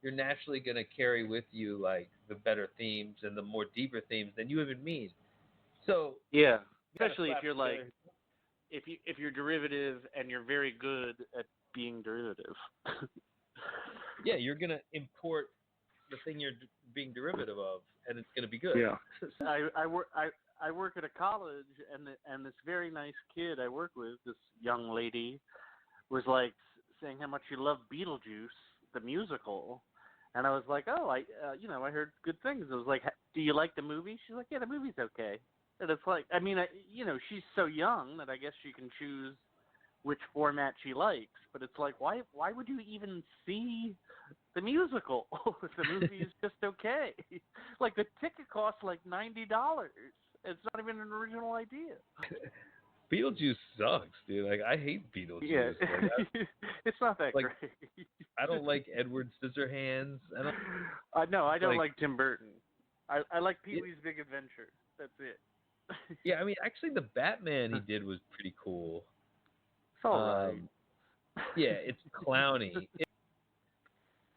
[SPEAKER 1] you're naturally going to carry with you like the better themes and the more deeper themes than you even mean. So
[SPEAKER 2] Yeah,
[SPEAKER 1] you got to
[SPEAKER 2] especially if
[SPEAKER 1] slap
[SPEAKER 2] you're like
[SPEAKER 1] together.
[SPEAKER 2] if you're derivative and you're very good at being derivative.
[SPEAKER 1] Yeah, you're going to import the thing you're being derivative of, and it's going to be good.
[SPEAKER 2] Yeah. I work at a college, and this very nice kid I work with, this young lady, was like saying how much she loved Beetlejuice, the musical, and I was like, oh, I heard good things. I was like, do you like the movie? She's like, yeah, the movie's okay. And it's like, I mean, she's so young that I guess she can choose which format she likes, but it's like, why would you even see the musical if the movie is just okay? Like the ticket costs like $90. It's not even an original idea.
[SPEAKER 1] Beetlejuice sucks, dude. Like I hate
[SPEAKER 2] Yeah,
[SPEAKER 1] Beetlejuice. Like
[SPEAKER 2] it's not that
[SPEAKER 1] like
[SPEAKER 2] great.
[SPEAKER 1] I don't like Edward Scissorhands. I don't
[SPEAKER 2] No, I don't
[SPEAKER 1] like.
[SPEAKER 2] like Tim Burton. I like Pee
[SPEAKER 1] Yeah,
[SPEAKER 2] Wee's Big Adventure. That's it.
[SPEAKER 1] yeah, I mean, actually, the Batman he did was pretty cool.
[SPEAKER 2] It's all right.
[SPEAKER 1] Yeah, it's clowny.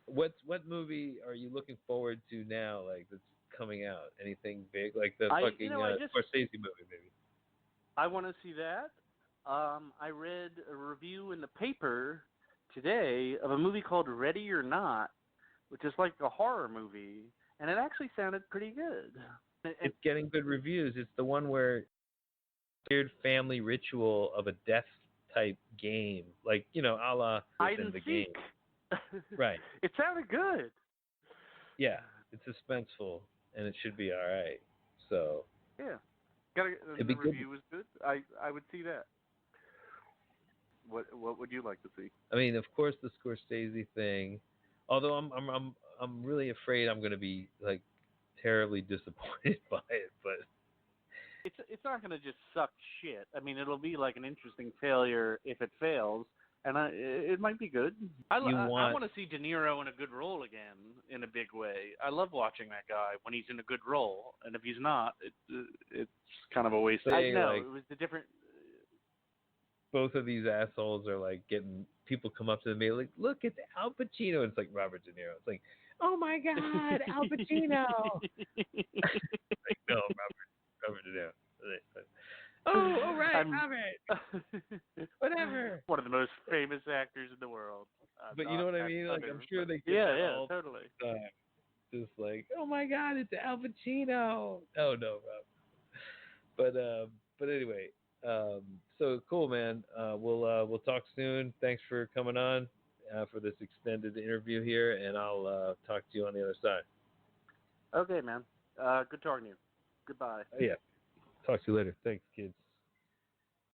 [SPEAKER 1] What movie are you looking forward to now? Like that's coming out? Anything big? Like the fucking
[SPEAKER 2] I just
[SPEAKER 1] Scorsese movie, maybe?
[SPEAKER 2] I want to see that. I read a review in the paper today of a movie called Ready or Not, which is like a horror movie, and it actually sounded pretty good. And
[SPEAKER 1] It's getting good reviews. It's the one where weird family ritual of a death type game, like a la
[SPEAKER 2] hide
[SPEAKER 1] within
[SPEAKER 2] and
[SPEAKER 1] the
[SPEAKER 2] seek.
[SPEAKER 1] game. Right.
[SPEAKER 2] It sounded good.
[SPEAKER 1] Yeah, it's suspenseful, and it should be all right. So
[SPEAKER 2] Yeah,
[SPEAKER 1] it'd
[SPEAKER 2] the
[SPEAKER 1] be good.
[SPEAKER 2] review was good. I would see that. What would you like to see?
[SPEAKER 1] I mean, of course, the Scorsese thing. Although I'm really afraid I'm going to be like terribly disappointed by it. But
[SPEAKER 2] It's not going to just suck shit. I mean, it'll be like an interesting failure if it fails, and it might be good.
[SPEAKER 1] you
[SPEAKER 2] I
[SPEAKER 1] want
[SPEAKER 2] want to see De Niro in a good role again in a big way. I love watching that guy when he's in a good role, and if he's not, it's kind of a waste. I
[SPEAKER 1] saying
[SPEAKER 2] know
[SPEAKER 1] like
[SPEAKER 2] it was the different.
[SPEAKER 1] both of these assholes are like getting people come up to them and be like, look, it's Al Pacino. And it's like Robert De Niro. It's like, oh my God, Al Pacino. Like no, Robert De Niro. Oh, all right,
[SPEAKER 2] I'm
[SPEAKER 1] Robert. Whatever.
[SPEAKER 2] one of the most famous actors in the world.
[SPEAKER 1] But you know what I mean? Like I'm sure they get
[SPEAKER 2] yeah,
[SPEAKER 1] that
[SPEAKER 2] yeah,
[SPEAKER 1] all
[SPEAKER 2] totally.
[SPEAKER 1] the time. Just like, oh my God, it's Al Pacino. Oh no, Rob. But anyway, so cool, man. We'll talk soon. Thanks for coming on for this extended interview here, and I'll talk to you on the other side.
[SPEAKER 2] Okay, man. Good talking to you. Goodbye.
[SPEAKER 1] Yeah. Talk to you later. Thanks, kids.